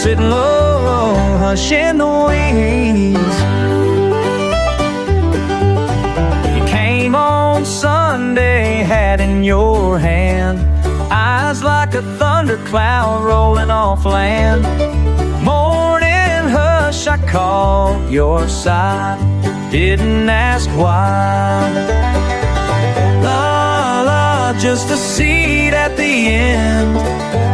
sitting low, hushing the weeds. You came on Sunday, hat in your hand, eyes like a thundercloud rolling off land. Morning hush, I called your side, didn't ask why. La la, just a seat at the end.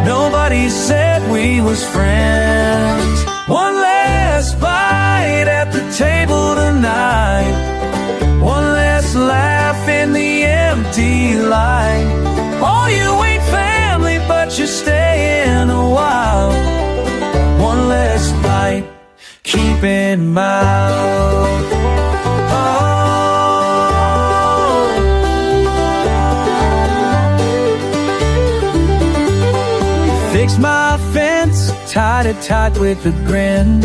Nobody said we was friends. One last bite at the table tonight, one last laugh in the empty light. Oh, you ain't family, but you're staying a while. One last bite, keeping mild. Fixed my fence, tied it tight with a grin.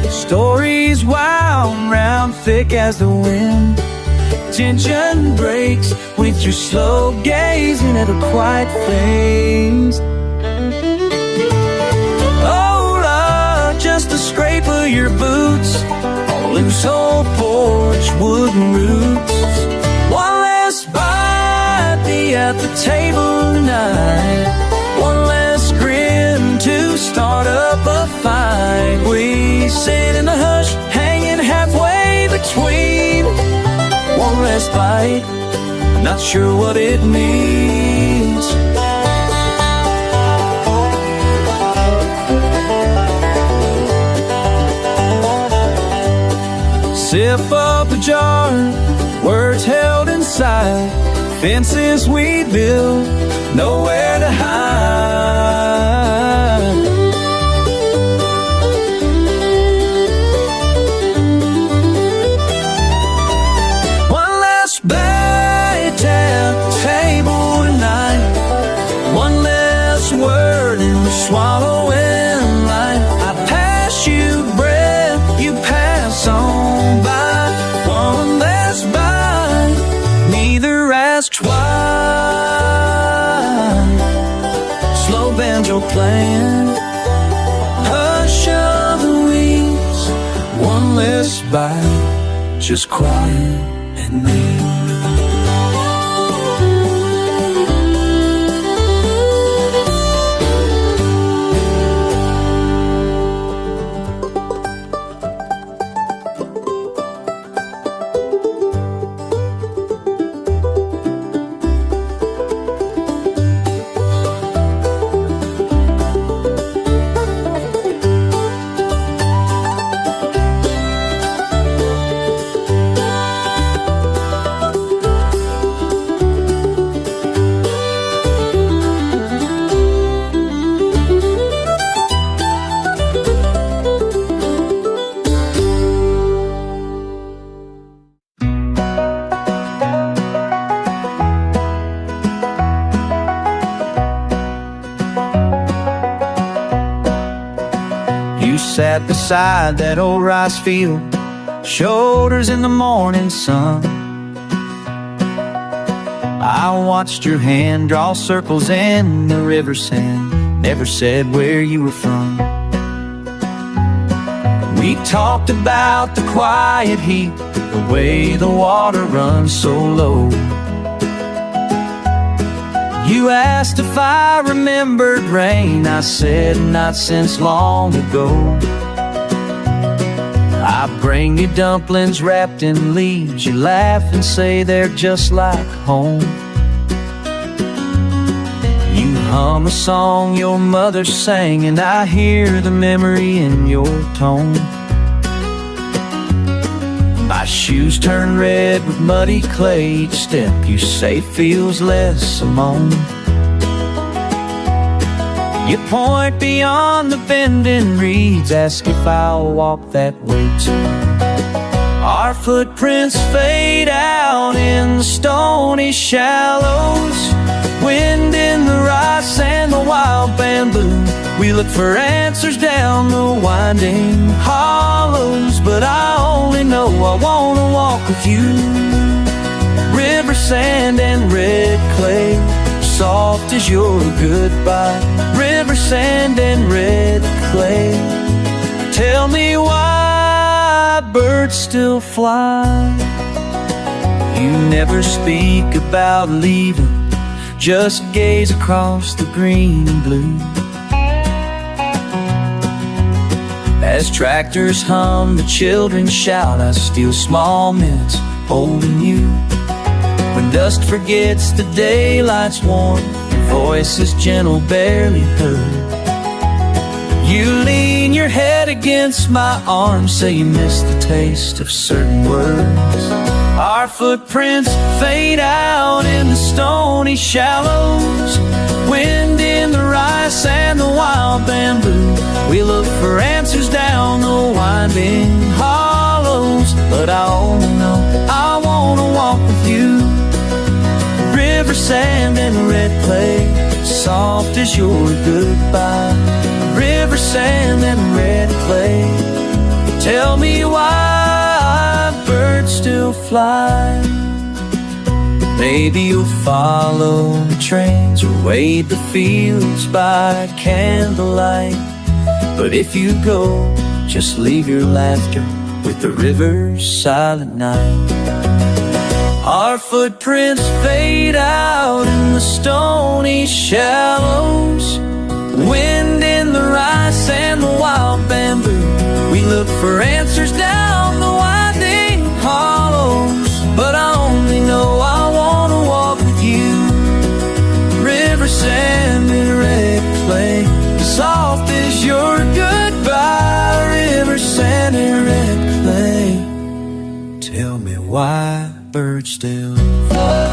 Stories wound round thick as the wind. Tension breaks with your slow gaze into the quiet flames. Oh, love, just a scrape of your boots on loose old porch wooden roots. One last bite, be at the table tonight. One last grin to start up a fight. We sit in the hush, hanging halfway between. One last bite, not sure what it means. Sip up a jar, words held inside. Fences we build, nowhere to hide. One last bite at the table tonight. One last word and we're swallowing life. I pass you breath, you pass on by. One last bite, neither asks why. Slow banjo playing, hush of the weeds. One last bite, just quiet and me. Sat beside that old rice field, shoulders in the morning sun. I watched your hand draw circles in the river sand, never said where you were from. We talked about the quiet heat, the way the water runs so low. You asked if I remembered rain, I said not since long ago. I bring you dumplings wrapped in leaves, you laugh and say they're just like home. You hum a song your mother sang and I hear the memory in your tone. My shoes turn red with muddy clay, each step you say feels less alone. You point beyond the bending reeds, ask if I'll walk that way too. Our footprints fade out in the stony shallows, wind in the rice and the wild bamboo. We look for answers down the winding hollows, but I only know I wanna walk with you. River sand and red clay, soft as your goodbye. River sand and red clay. Tell me why birds still fly. You never speak about leaving, just gaze across the green and blue. As tractors hum, the children shout, I steal small minutes holding you. When dust forgets the daylight's warm, your voice is gentle, barely heard. You lean your head against my arm, say you miss the taste of certain words. Our footprints fade out in the stony shallows. Wind in the rice and the wild bamboo. We look for answers down the winding hollows. But I only know I wanna walk with you. River sand and red clay, soft as your goodbye. River sand and red clay. Tell me why birds still fly. Maybe you'll follow the trains or wade the fields by candlelight. But if you go, just leave your laughter with the river's silent night. Our footprints fade out in the stony shallows. Wind in the rice and the wild bamboo. We look for answers down the winding hollows. But I only know I wanna walk with you. River sand and red clay, soft as your goodbye. River sand and red clay. Tell me why birds still fly.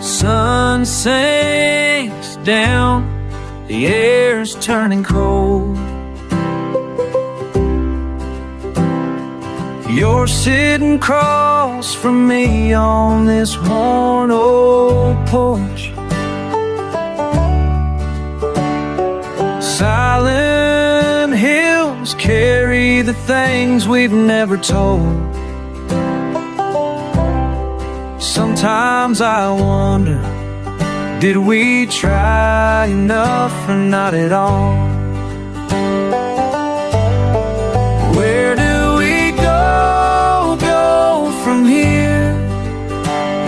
Sun sinks down, the air's turning cold. You're sitting across from me on this worn old porch. Silent hills carry the things we've never told. Sometimes I wonder, did we try enough or not at all? Where do we go from here?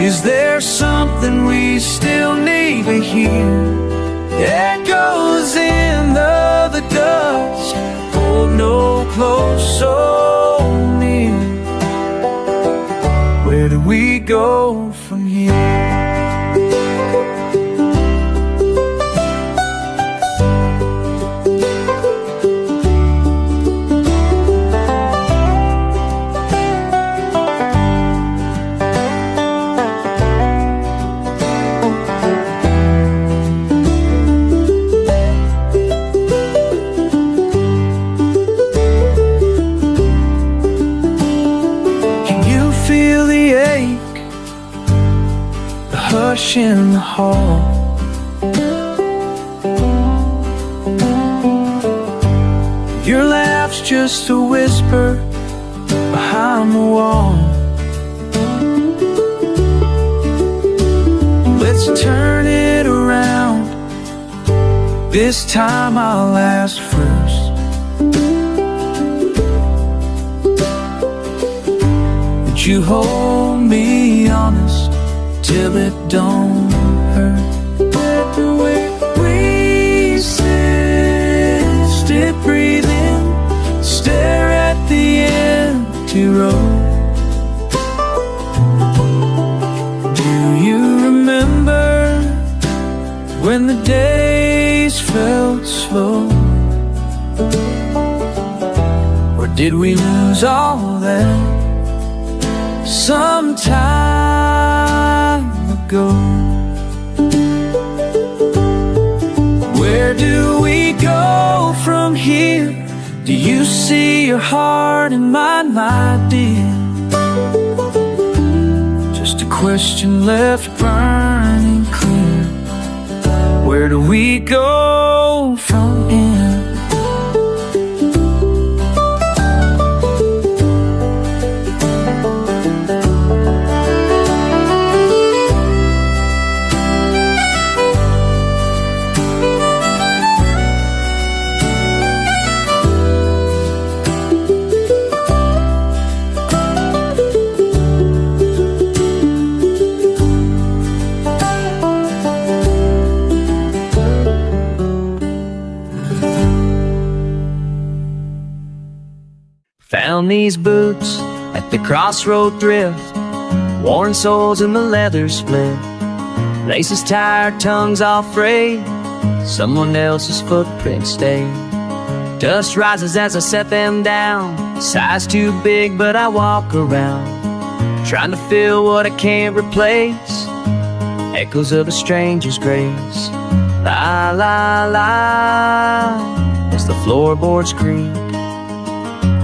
Is there something we still need to hear? Echoes in the dust, hold no close so near. Where do we go from here? Hush in the hall. Your laugh's just a whisper behind the wall. Let's turn it around. This time I'll ask first. Would you hold me honest till it don't hurt? We sit, breathe in, stare at the empty road. Do you remember when the days felt slow? Or did we lose all that some time ago? here? Do you see your heart in mine, my dear? Just a question left burning clear. Where do we go from here? Found these boots at the crossroad thrift, worn soles and the leather split, laces tired, tongues all frayed, someone else's footprint stayed. Dust rises as I set them down, size too big but I walk around, trying to feel what I can't replace, echoes of a stranger's grace. La la la, as the floorboards creak.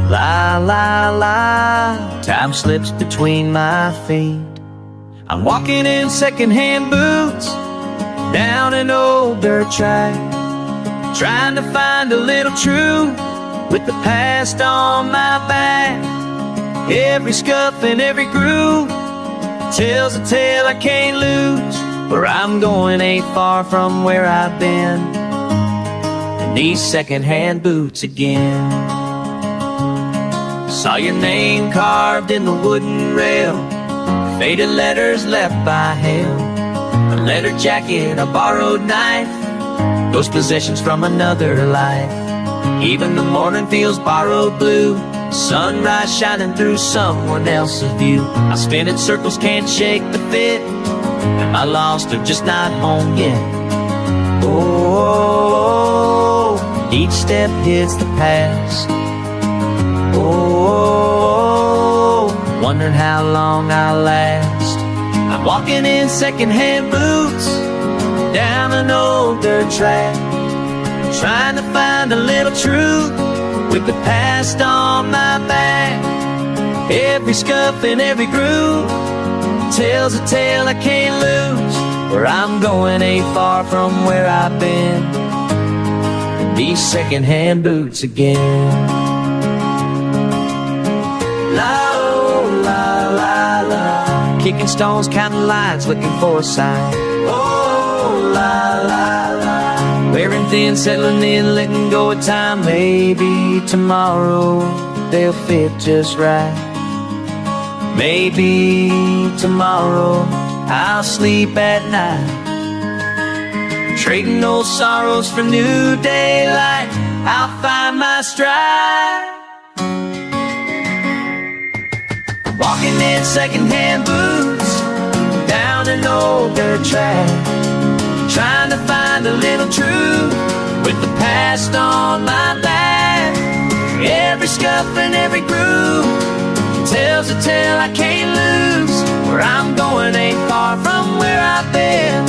La la la, time slips between my feet. I'm walking in secondhand boots down an old dirt track, trying to find a little truth with the past on my back. Every scuff and every groove tells a tale I can't lose. Where I'm going ain't far from where I've been, and these secondhand boots again. Saw your name carved in the wooden rail, faded letters left by hail, a leather jacket, a borrowed knife, those possessions from another life. Even the morning feels borrowed blue, sunrise shining through someone else's view. I spin in circles, can't shake the fit. Am I lost or just not home yet? Oh, each step hits the past. Oh, wondering how long I'll last. I'm walking in secondhand boots down an old dirt track, trying to find a little truth with the past on my back. Every scuff and every groove tells a tale I can't lose. Where I'm going ain't far from where I've been, and these secondhand boots again. La oh, la la la, kicking stones, counting lines, looking for a sign. Oh la la la, wearing thin, settling in, letting go of time. Maybe tomorrow they'll fit just right. Maybe tomorrow I'll sleep at night, trading old sorrows for new daylight. I'll find my stride. Walking in secondhand boots down an old dirt track, trying to find a little truth with the past on my back. Every scuff and every groove tells a tale I can't lose. Where I'm going ain't far from where I've been,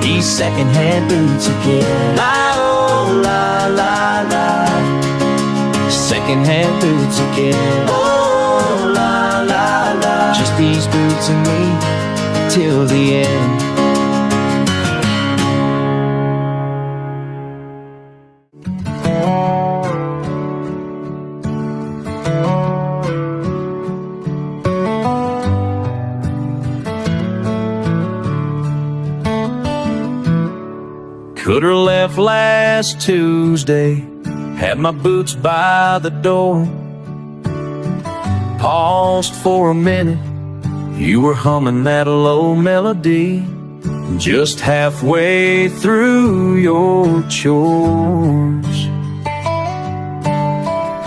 these secondhand boots again. La oh la la la, secondhand boots again. Oh la la la, just these boots and me till the end. Coulda left last Tuesday, had my boots by the door. Paused for a minute, you were humming that low melody, just halfway through your chores.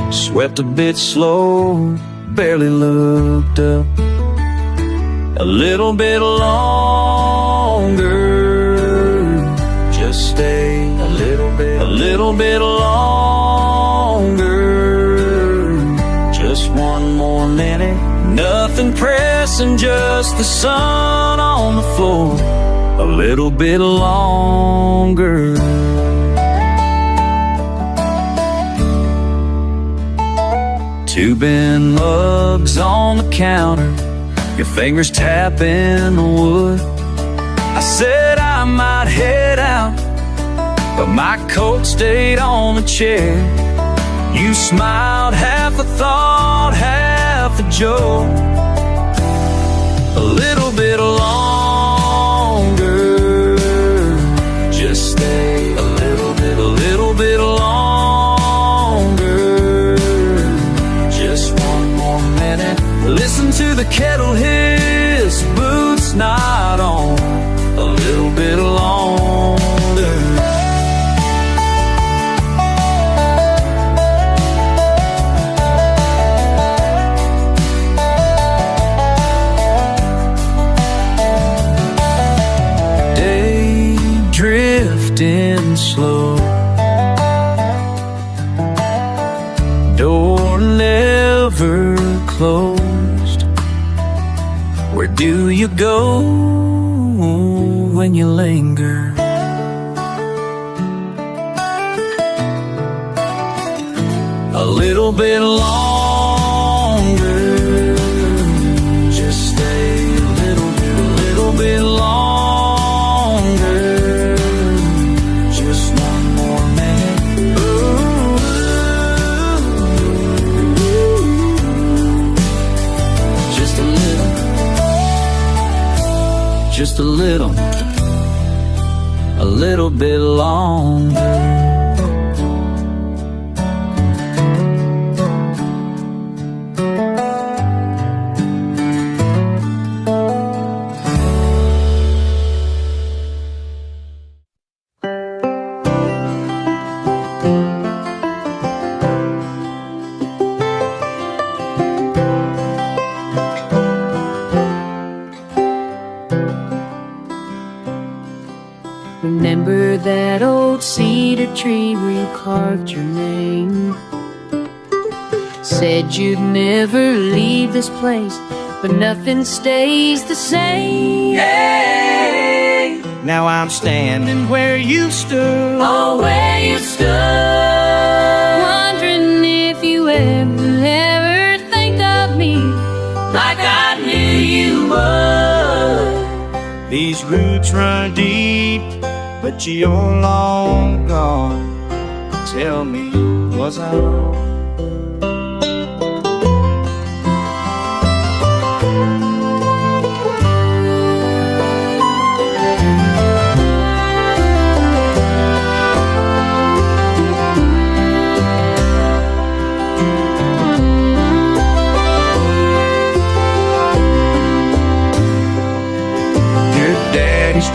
Swept a bit slow, barely looked up. A little bit longer, just stay a little bit longer. Just one more minute, nothing pressing, just the sun on the floor. A little bit longer. Two bin lugs on the counter, your fingers tapping the wood. I said I might head out, but my coat stayed on the chair. You smiled, half a thought, half a joke. A little bit longer, just stay a little bit longer. Just one more minute. Listen to the kettle hiss, boots not on. A little bit longer. Day drifting slow, door never closed. Where do you go when you linger? A little bit longer, just stay a little bit longer. Just one more minute. Ooh, just a little bit longer. Remember that old cedar tree where you carved your name? Said you'd never leave this place, but nothing stays the same. Hey, now I'm standing where you stood. Oh, where you stood. Wondering if you ever think of me like I knew you would. These roots run deep, but you're long gone. Tell me, was I wrong?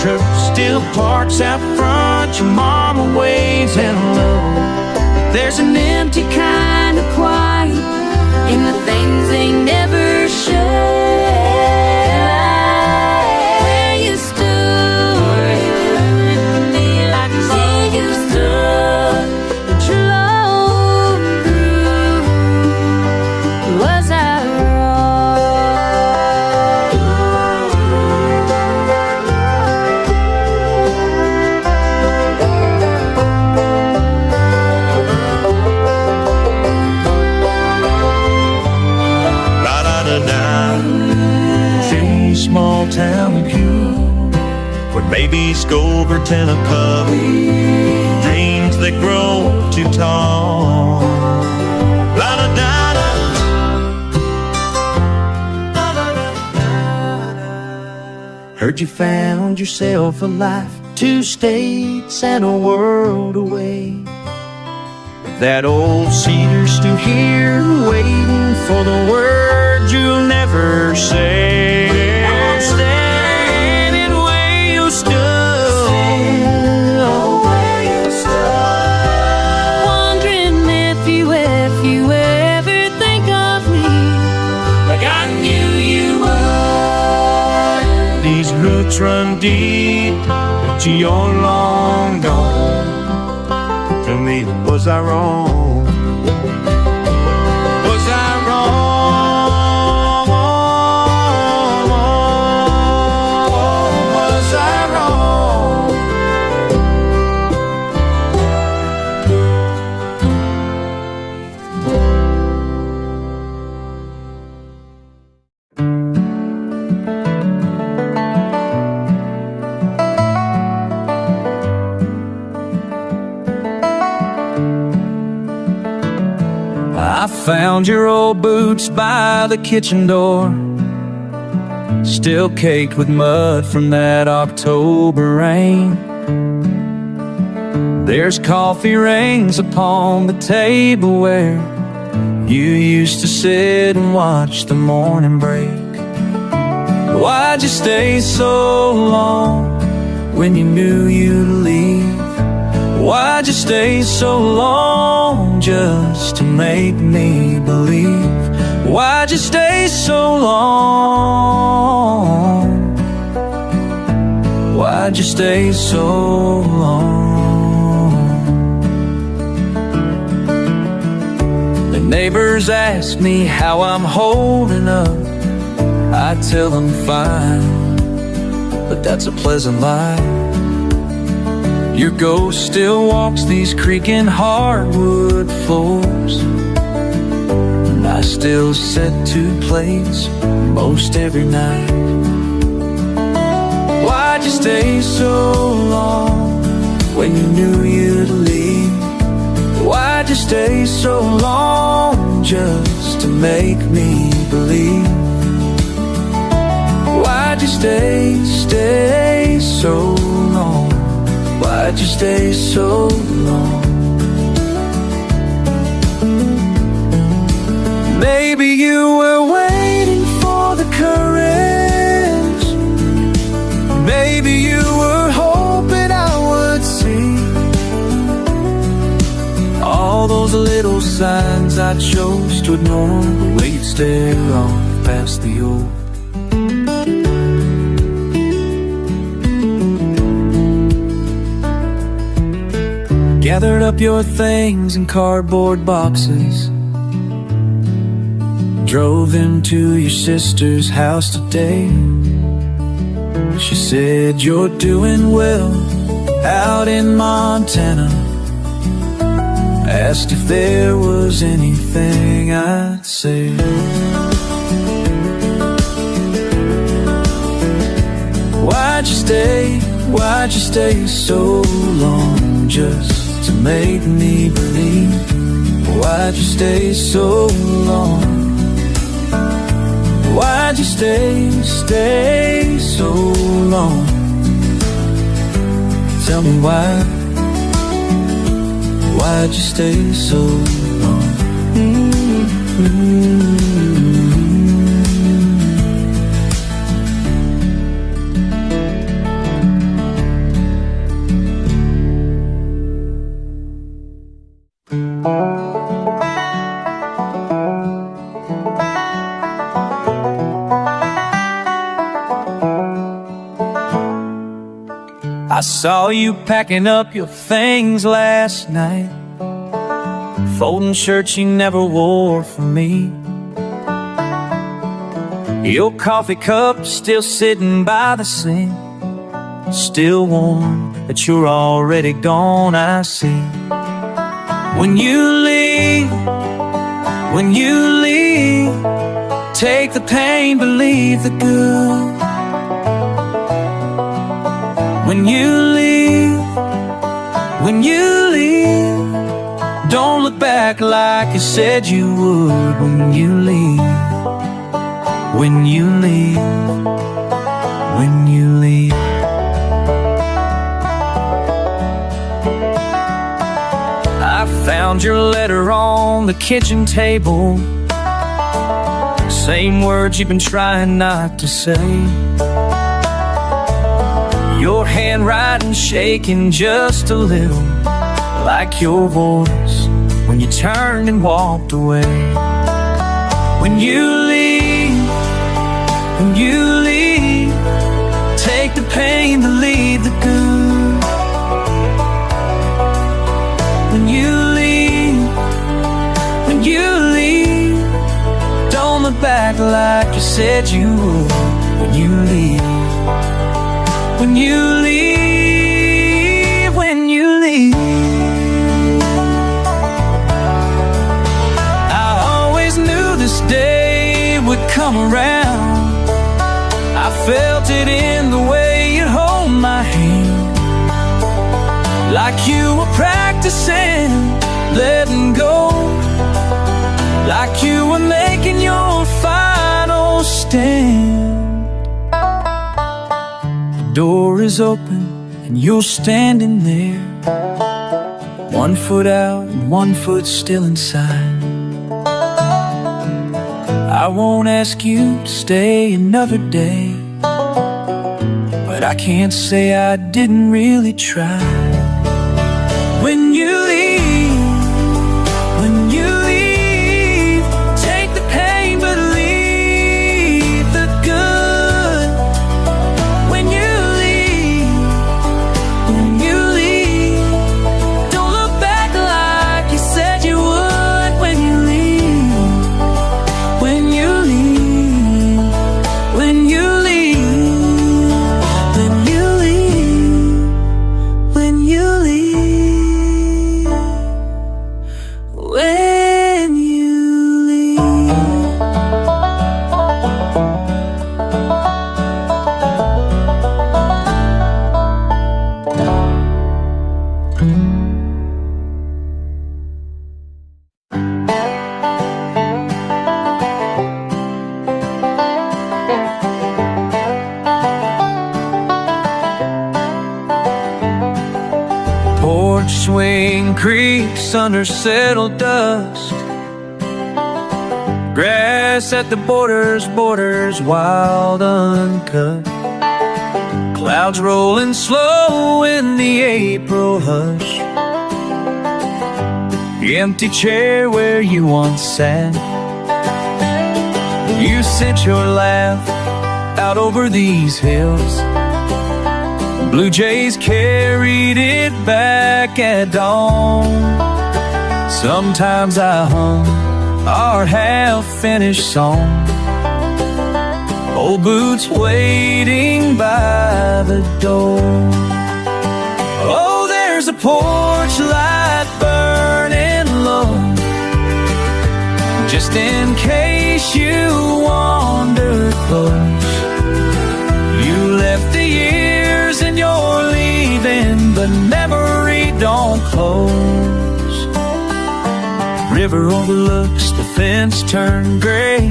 Truck still parks out front, your mama waves hello. There's an empty kind of quiet in the things they never show. Where you stood, like where you stood, alone through. Was I small town pew, where babies go over tin a cup, dreams that grow too tall. La da da da. Heard you found yourself a life, 2 states and a world away. That old cedar's still here, waiting for the words you'll never say. I'm standing where you stood. Where you stood. wondering if you ever think of me like I knew you would. These roots run deep, but you're long gone. Tell me, was I wrong? Was I wrong? Was I wrong? found your old boots by the kitchen door, still caked with mud from that October rain. There's coffee rings upon the table where you used to sit and watch the morning break. Why'd you stay so long when you knew you'd leave? Why'd you stay so long just to make me believe? Why'd you stay so long? Why'd you stay so long? The neighbors ask me how I'm holding up. I tell them fine, but that's a pleasant lie. Your ghost still walks these creaking hardwood floors, and I still set 2 plates most every night. Why'd you stay so long when you knew you'd leave? Why'd you stay so long just to make me believe? Why'd you stay so long? Why'd you stay so long? Maybe you were waiting for the courage. Maybe you were hoping I would see all those little signs I chose to ignore, the way you'd stare off past the old. Gathered up your things in cardboard boxes, drove them to your sister's house today. She said you're doing well out in Montana. Asked if there was anything I'd say. Why'd you stay? Why'd you stay so long just to make me believe? Why'd you stay so long? Why'd you stay so long? Tell me why. Why'd you stay so long? I saw you packing up your things last night, folding shirts you never wore for me. Your coffee cup still sitting by the sink, still warm, but you're already gone, I see. When you leave, take the pain, believe the good. When you leave, don't look back like you said you would. When you leave, when you leave, when you leave. I found your letter on the kitchen table, same words you've been trying not to say. Your handwriting shaking just a little, like your voice when you turned and walked away. When you leave, take the pain, believe the good. When you leave, don't look back like you said you would. When you leave, when you leave, when you leave. I always knew this day would come around. I felt it in the way you hold my hand, like you were practicing letting go. like you were making your final stand. The door is open and you're standing there, 1 foot out and 1 foot still inside. I won't ask you to stay another day, but I can't say I didn't really try. When you leave, take the pain but leave the good. When you leave, don't look back like you said you would. When you leave, when you leave, when you leave, when you leave, when you leave, when you leave. Porch swing creaks under settled dust, grass at the borders wild uncut, clouds rolling slow in the April hush. The empty chair where you once sat, you sent your laugh out over these hills. Blue jays carried it back at dawn. Sometimes I hum our half-finished song, old boots waiting by the door. Oh, there's a porch light burning low, just in case you wander close. You left the years and you're leaving, but memory don't close. River overlooks the fence turned gray.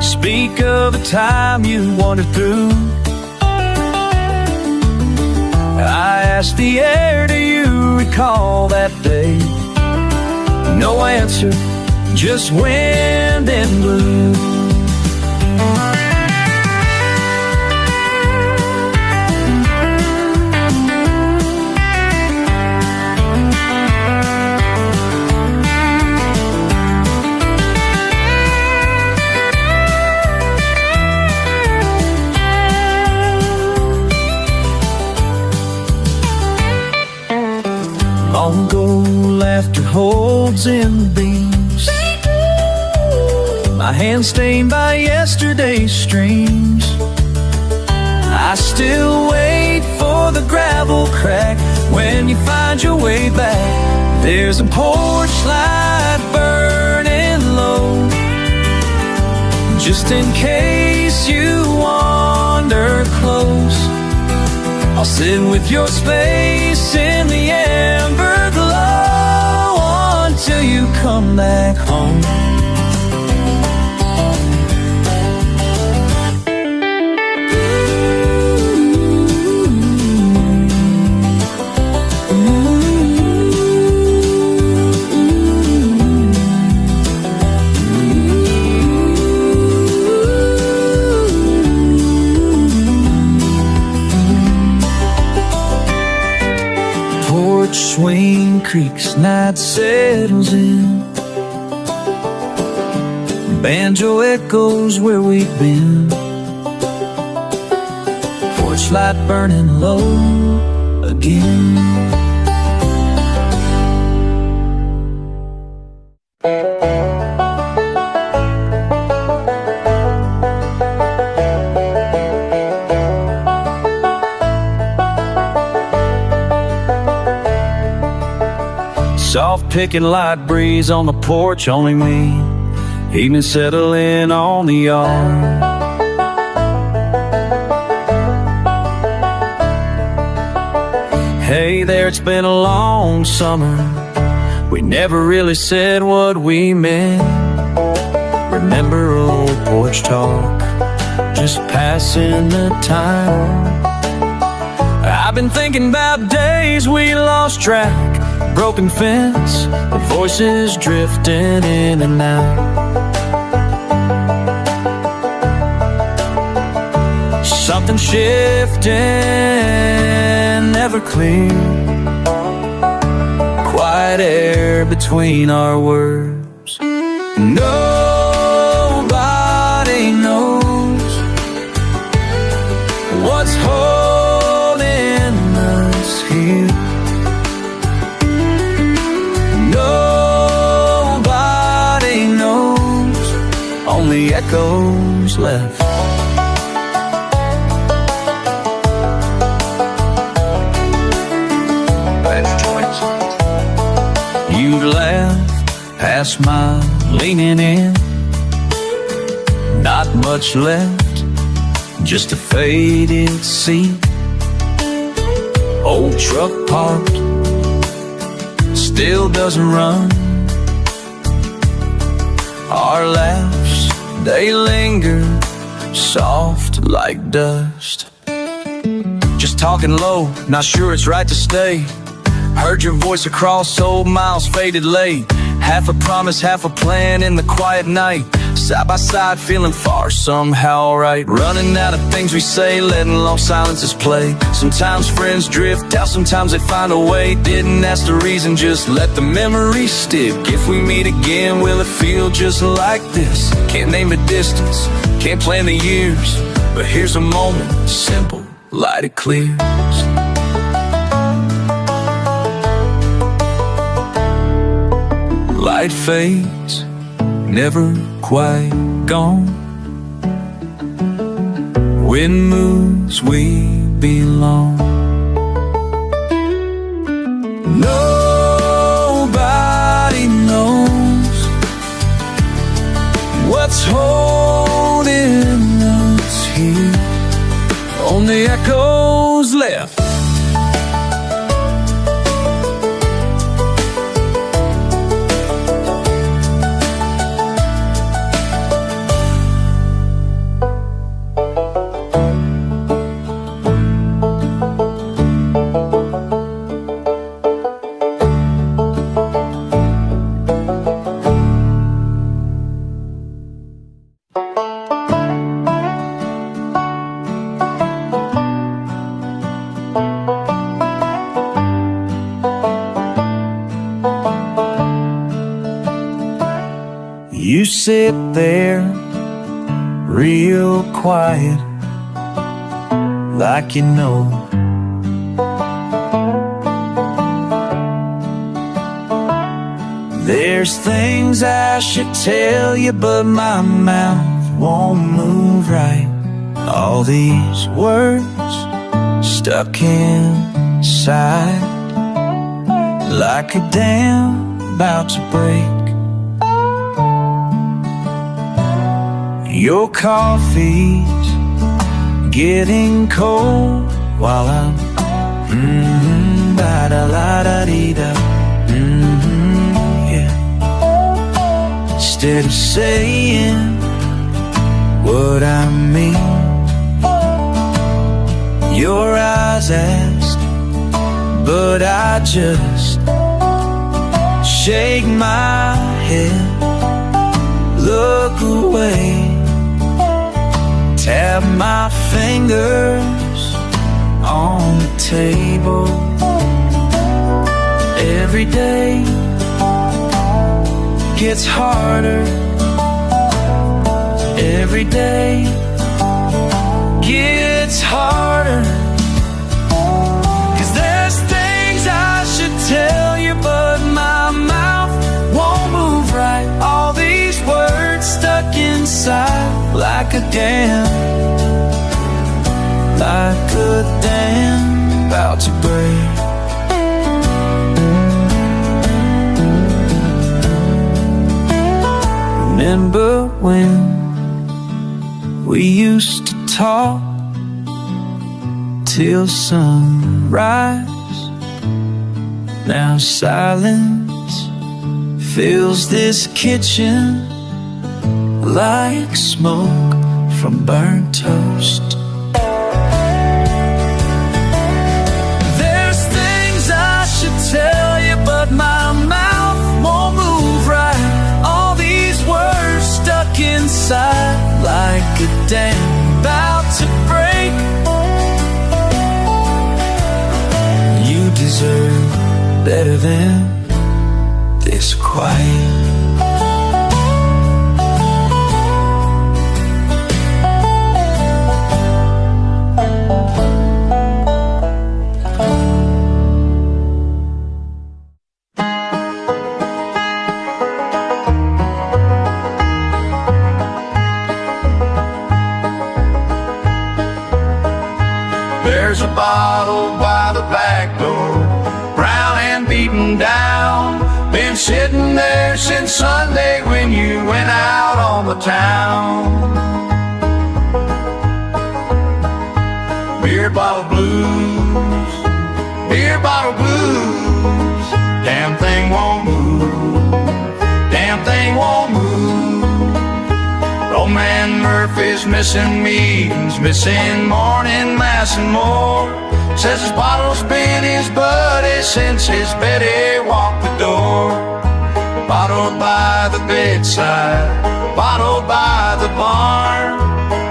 Speak of a time you wandered through. I asked the air, do you recall that day? No answer, just wind and blue. Long ago, laughter holds in the beams, my hand stained by yesterday's streams. I still wait for the gravel crack when you find your way back. There's a porch light burning low, just in case you wander close. I'll sit with your space in the amber glow until you come back home. Swing creaks, night settles in, banjo echoes where we've been. Porch light burning low again. Soft picking light breeze on the porch, only me. Evening settling on the yard. Hey there, it's been a long summer We never really said what we meant. Remember old porch talk, just passing the time. I've been thinking about days we lost track, broken fence, the voices drifting in and out. Something shifting, never clear. Quiet air between our words. Nobody knows what's holding us here. Nobody knows, only echoes left. You laughed past my leaning in. Not much left, just a faded seat. Old truck parked, still doesn't run. Our laughs, they linger, soft like dust. Just talking low, not sure it's right to stay. Heard your voice across old miles, faded late. Half a promise, half a plan in the quiet night. Side by side, feeling far, somehow alright. Running out of things we say, letting long silences play. Sometimes friends drift out, sometimes they find a way. Didn't ask the reason, just let the memory stick. If we meet again, will it feel just like this? Can't name a distance, can't plan the years, but here's a moment, simple, light it clears. Light fades, never quite gone. Wind moves, we belong. Nobody knows what's holding us here. Only echoes left. You sit there, real quiet, like you know. There's things I should tell you, but my mouth won't move right. All these words stuck inside, like a dam about to break. Your coffee's getting cold while I'm ba-da-la-da-dee-da, yeah. Instead of saying what I mean, your eyes asked, but I just shake my head, look away. Tap my fingers on the table. Every day gets harder. Every day gets harder. 'Cause there's things I should tell you, but my mouth won't move right. All these words stuck inside, like a dam, like a dam about to break. Remember when we used to talk till sunrise? Now silence fills this kitchen like smoke from burnt toast. There's things I should tell you, but my mouth won't move right. All these words stuck inside like a dam about to break. You deserve better than this quiet. There's a bottle by the back door, brown and beaten down. Been sitting there since Sunday when you went out on the town. Beer bottle blues, beer bottle blues. Damn thing won't move, damn thing won't move. Old man Murphy's missing meetings, missing morning mass and more. Says his bottle's been his buddy since his Betty walked the door. Bottled by the bedside, bottled by the barn.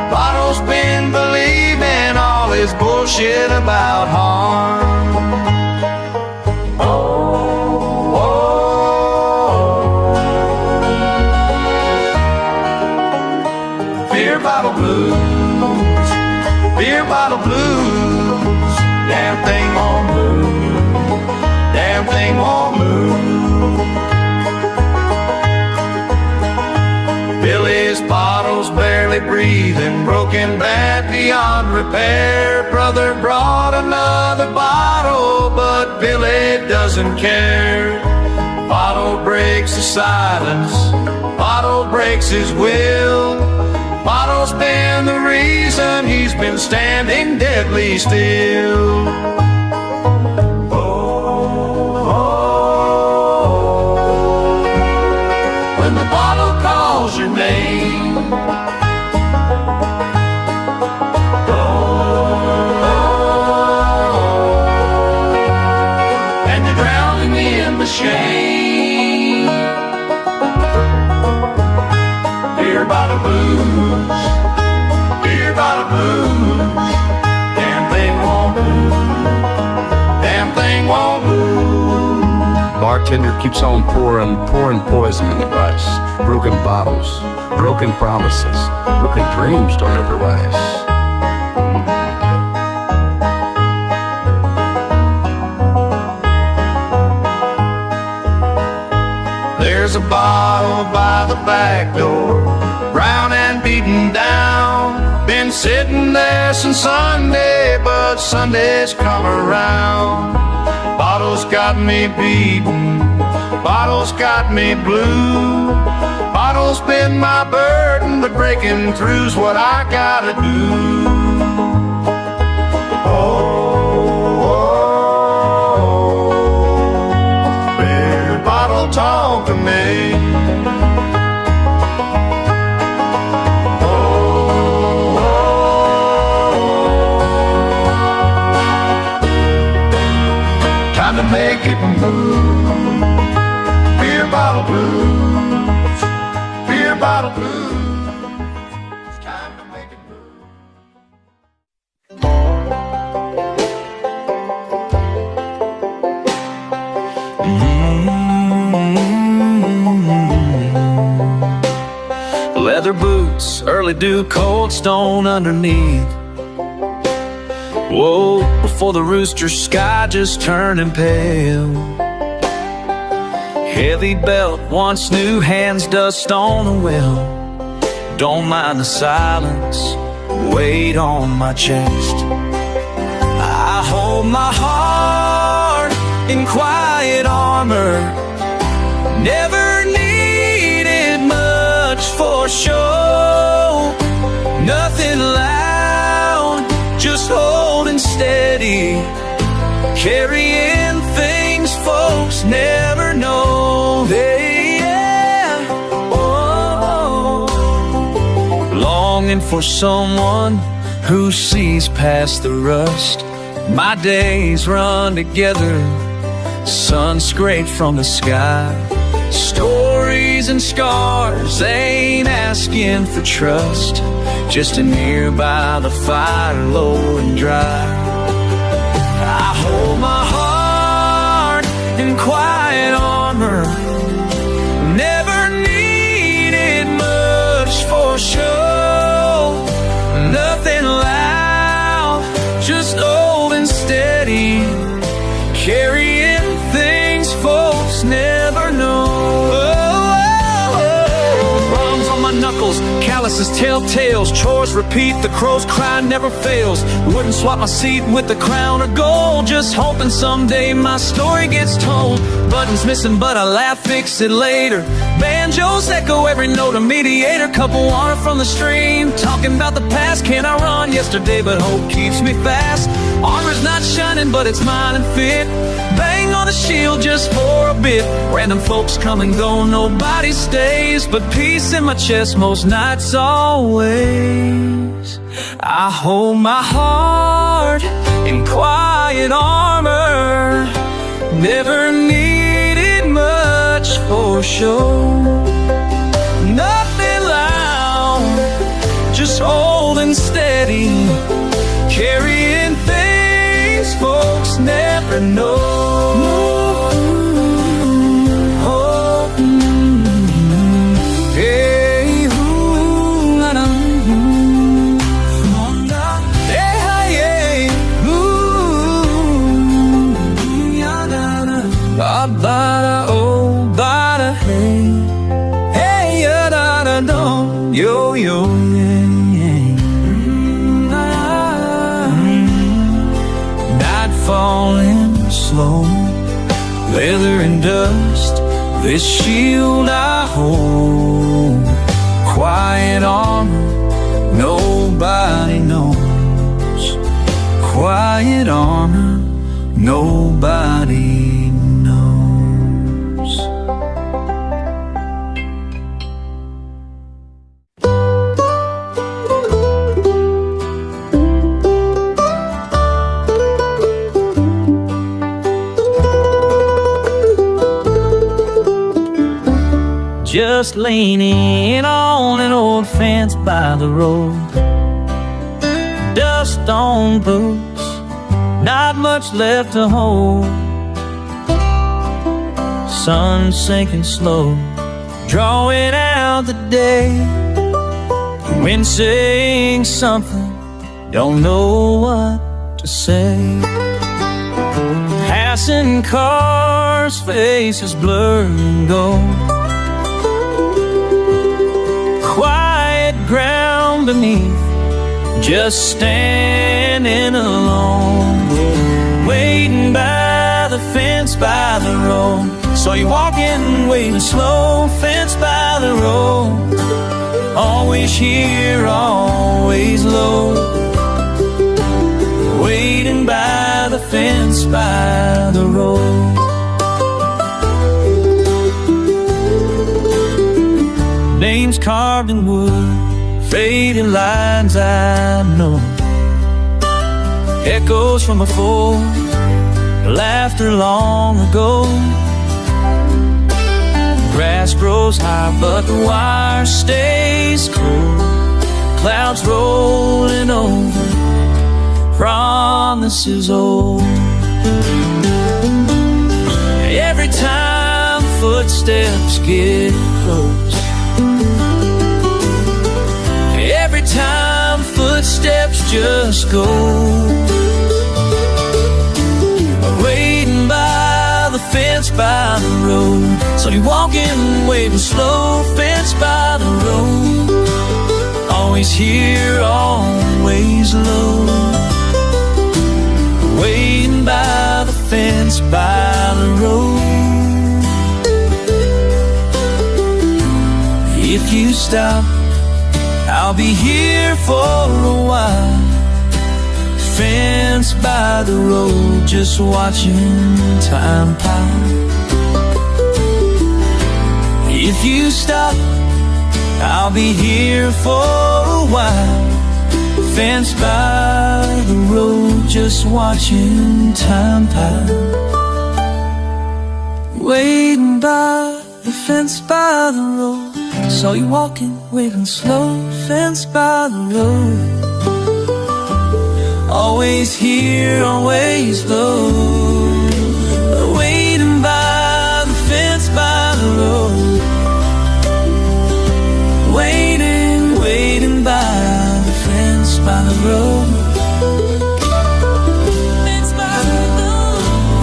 Bottle's been believing all his bullshit about harm. Beer bottle blues, beer bottle blues. Damn thing won't move, damn thing won't move. Billy's bottle's barely breathing, broken bad beyond repair. Brother brought another bottle, but Billy doesn't care. Bottle breaks the silence, bottle breaks his will. Bottle's been the reason he's been standing deadly still. When the bottle calls your name, and you're drowning in the shame. Beer bottle blues, beer bottle blues. Damn thing won't move, damn thing won't move. Bartender keeps on pouring poison in the ice. Broken bottles, broken promises, broken dreams don't ever rise. There's a bottle by the back door, brown and beaten down. Been sitting there since Sunday, but Sunday's come around. Bottle's got me beaten, bottle's got me blue. Bottle's been my burden, but breaking through's what I gotta do. Beer bottle talk to me. Time to make it move. Beer bottle blues, beer bottle blues. It's time to make it move. Leather boots, early dew, cold stone underneath. Whoa, before the rooster, sky just turning pale. Heavy belt, once new, hands dust on the wheel. Don't mind the silence, weight on my chest. I hold my heart in quiet armor. Never needed much for show. Nothing loud, just holding steady. Carrying things folks never know. They for someone who sees past the rust. My days run together, sun scraped from the sky. Stories and scars ain't asking for trust, just an ear by the fire, low and dry. I hold my heart in quiet armor, never needed much for show. Nothing loud, just old and steady, carrying things folks never know. Bronze on my knuckles, calluses tell tales, chores repeat, the crow's cry never fails. Wouldn't swap my seat with the crown or gold, just hoping someday my story gets told. Buttons missing but I laugh, fix it later. Banjos echo every note, a mediator, couple water from the stream, talking about the past. Can't I run yesterday, but hope keeps me fast. Armor's not shining but it's mine and fit, bang on the shield just for a bit. Random folks come and go, nobody stays, but peace in my chest most nights always. I hold my heart in quiet armor, never needed much for show. Nothing loud, just old and steady, carrying things folks never know. Bada oh bada hey, hey ya da da do, yo yo yeah, night falling slow, leather and dust, this shield I hold. Quiet armor, nobody knows. Quiet armor, nobody knows. Just leaning on an old fence by the road, dust on boots, not much left to hold. Sun sinking slow, drawing out the day. Wind saying something, don't know what to say. Passing cars, faces blur and go. Quiet ground beneath, just standing alone, waiting by the fence by the road. Saw you walking, waiting slow, fence by the road. Always here, always low, waiting by the fence by the road. Names carved in wood, faded lines I know, echoes from before, laughter long ago. Grass grows high but the wire stays cool, clouds rolling over, promises old. Every time footsteps get close, every time footsteps just go, waiting by the fence by the road. So you walking, waving slow, fence by the road. Always here, always low, waiting by the fence by the road. If you stop, I'll be here for a while, fence by the road, just watching time pass. If you stop, I'll be here for a while, fenced by the road, just watching time pass. Waiting by the fence by the road, saw you walking, waving slow, fenced by the road. Always here, always low. Waiting by the fence by the road. Waiting by the fence by the road.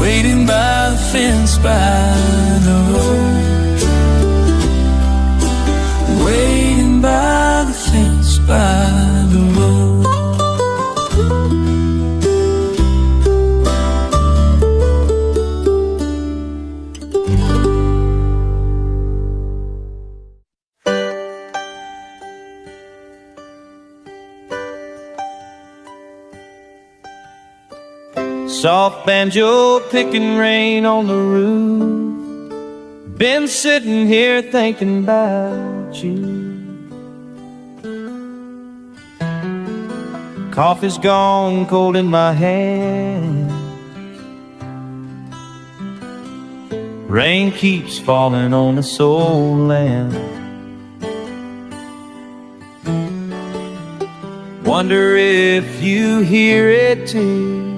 Waiting by the fence by the road. Waiting by the fence by the road. Soft banjo picking rain on the roof. Been sitting here thinking about you. Coffee's gone cold in my hand. Rain keeps falling on the soul land. Wonder if you hear it too.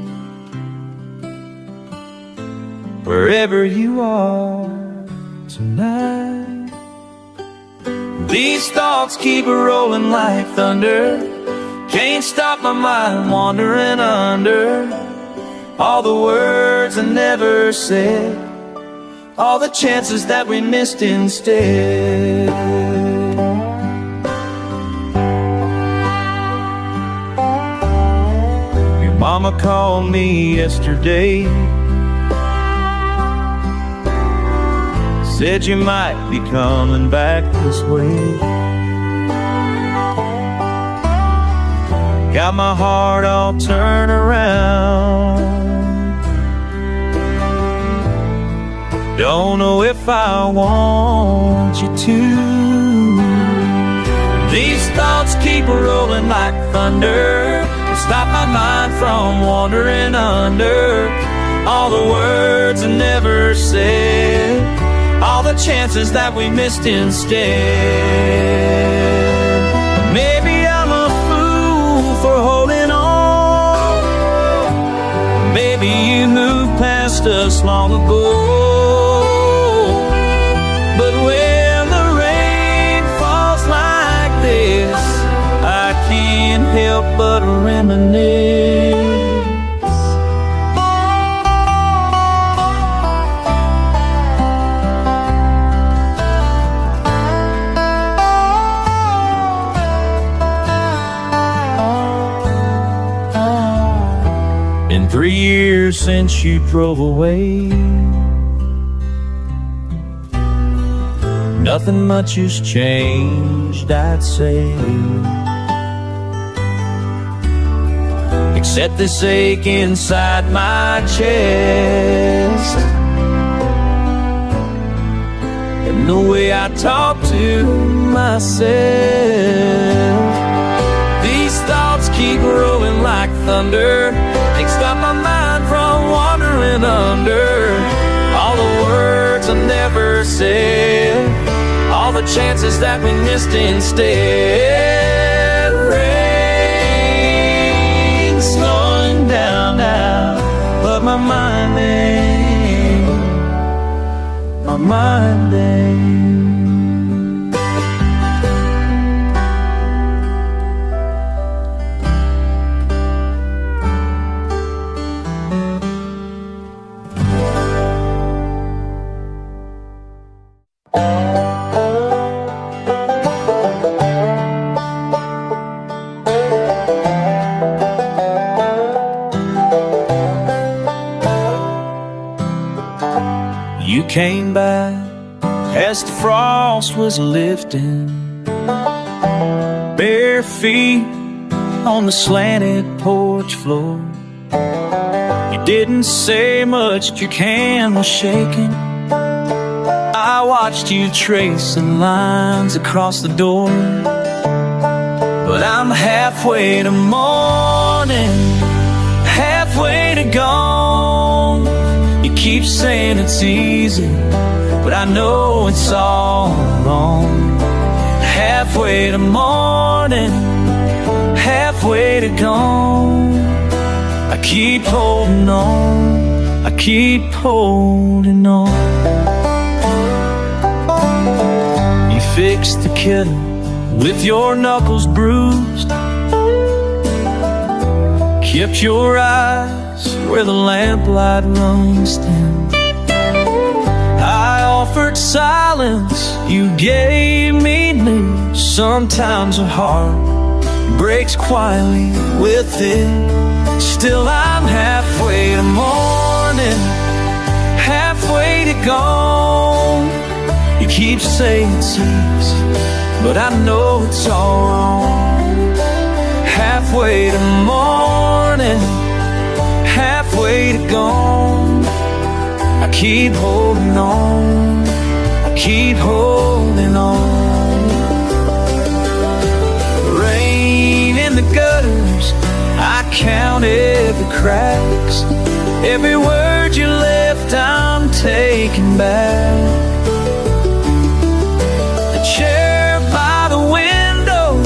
Wherever you are tonight, these thoughts keep rolling like thunder. Can't stop my mind wandering under all the words I never said, all the chances that we missed instead. Your mama called me yesterday, said you might be coming back this way. Got my heart all turned around. Don't know if I want you to. These thoughts keep rolling like thunder, stop my mind from wandering under all the words I never said, all the chances that we missed instead. Maybe I'm a fool for holding on. Maybe you moved past us long ago. But when the rain falls like this, I can't help but reminisce. Been 3 years since you drove away. Nothing much has changed, I'd say, except this ache inside my chest and the way I talk to myself. These thoughts keep rolling like thunder, they stop my mind from wandering under all the words I never said, all the chances that we missed instead. Rain slowing down now, but my mind ain't, my mind ain't. You came back as the frost was lifting, bare feet on the slanted porch floor. You didn't say much, your hand was shaking. I watched you tracing lines across the door, but I'm halfway to morning, halfway to gone. You keep saying it's easy, but I know it's all wrong. Halfway to morning, halfway to gone. I keep holding on, I keep holding on. You fixed the kettle with your knuckles bruised, kept your eyes where the lamplight runs down. I offered silence, you gave me news. Sometimes a heart breaks quietly within. Still I'm halfway to morning, halfway to gone. You keep saying it's easy, but I know it's all wrong. Halfway to morning, halfway to gone. I keep holding on, I keep holding on. Rain in the gutters, I count every cracks. Every word you left I'm taking back. The chair by the window,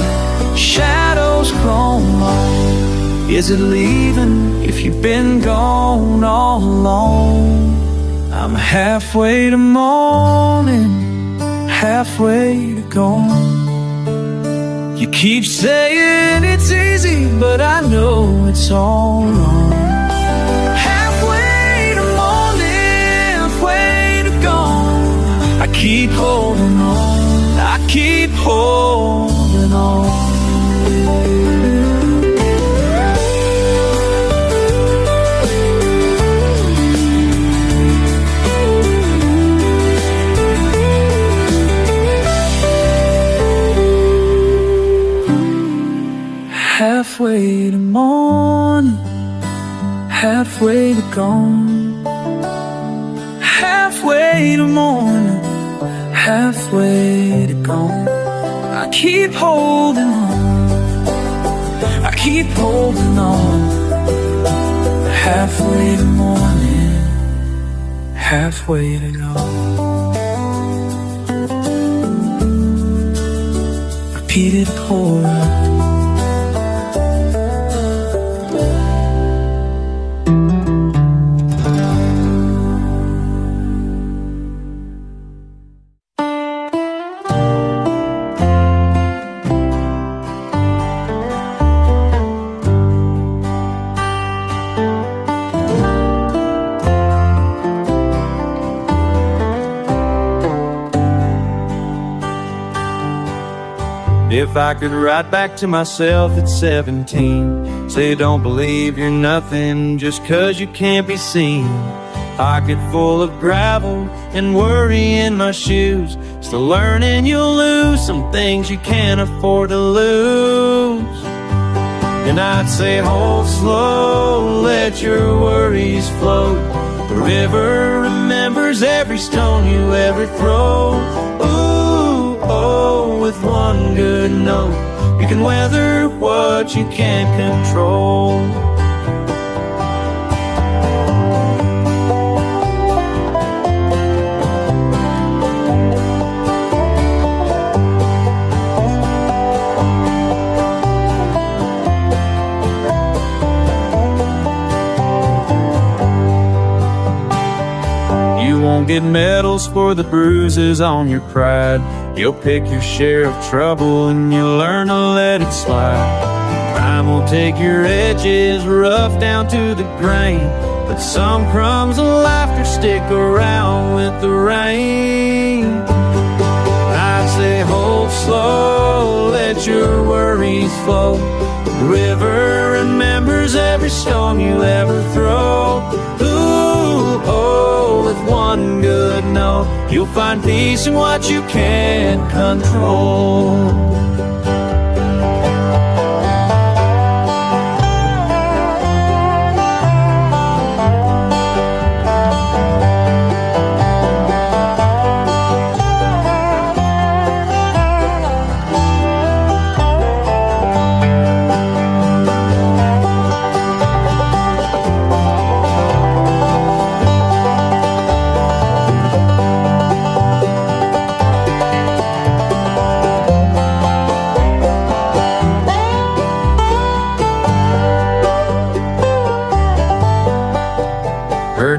shadows grown long. Is it leaving if you've been gone all along? I'm halfway to morning, halfway to gone. You keep saying it's easy, but I know it's all wrong. Halfway to morning, halfway to gone. I keep holding on, I keep holding on. Halfway to morning, halfway to gone. Halfway to morning, halfway to gone. I keep holding on, I keep holding on. Halfway to morning, halfway to gone. Repeated chorus. If I could write back to myself at 17, say don't believe you're nothing just 'cause you can't be seen. Pocket full of gravel and worry in my shoes, still learning you'll lose some things you can't afford to lose. And I'd say hold slow, let your worries float. The river remembers every stone you ever throw. Ooh, oh, with one good note, you can weather what you can't control. You won't get medals for the bruises on your pride. You'll pick your share of trouble and you'll learn to let it slide. Time will take your edges rough down to the grain, but some crumbs of laughter stick around with the rain. I'd say hold slow, let your worries flow. The river remembers every stone you ever throw. Ooh, oh, with one good note, you'll find peace in what you can't control.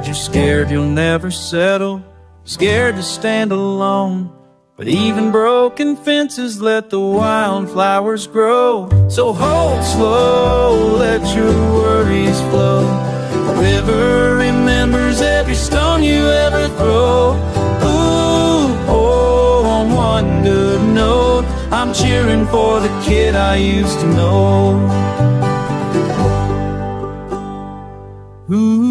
you're scared you'll never settle, scared to stand alone. But even broken fences let the wildflowers grow. So hold slow, let your worries flow. The river remembers every stone you ever throw. Ooh, oh, on one good note, I'm cheering for the kid I used to know. Ooh.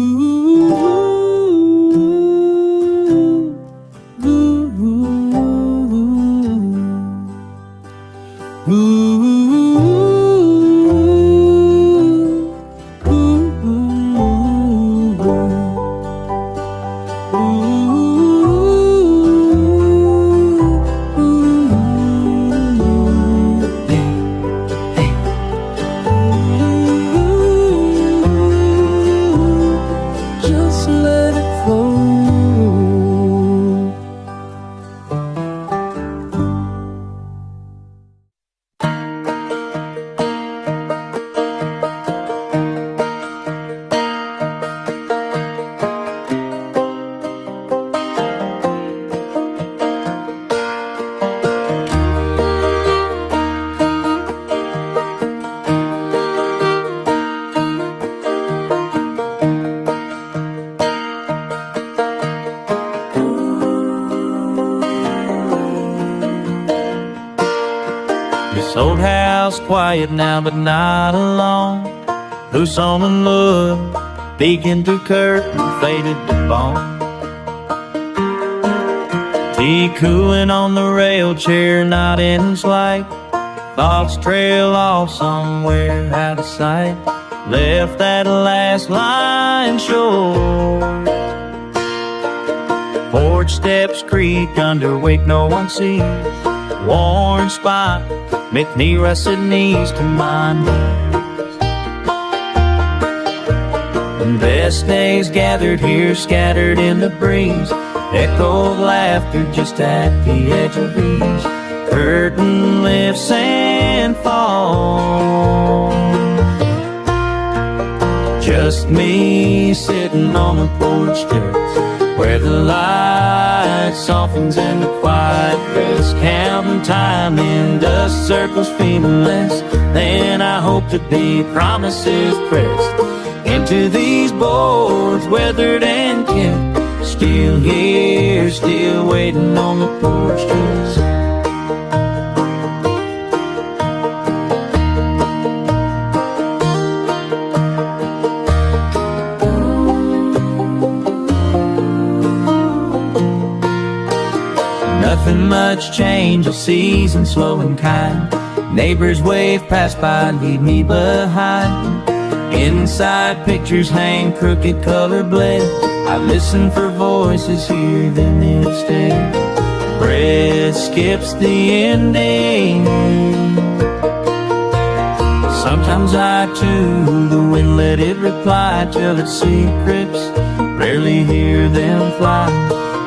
Old house quiet now but not alone. Loose on the mud, peeking through curtain, faded to bone. Tea cooling on the rail chair, not in sight. Thoughts trail off somewhere out of sight. Left that last line short. Porch steps creak under weight no one sees. Worn spot, make me rusted knees to my knees. Best days gathered here, scattered in the breeze. Echoed laughter just at the edge of ease. Curtain lifts and falls. Just me sitting on the porch steps, where the light softens and the quiet rest. Counting time in dust circles, feeling less than I hope to be. Promises pressed into these boards, weathered and kept. Still here, still waiting on the porch steps. Nothing much change, a season slow and kind. Neighbors wave past by, leave me behind. Inside pictures hang crooked color bled. I listen for voices, hear them instead. Breath skips the ending. Sometimes I too, the wind let it reply, till its secrets rarely hear them fly.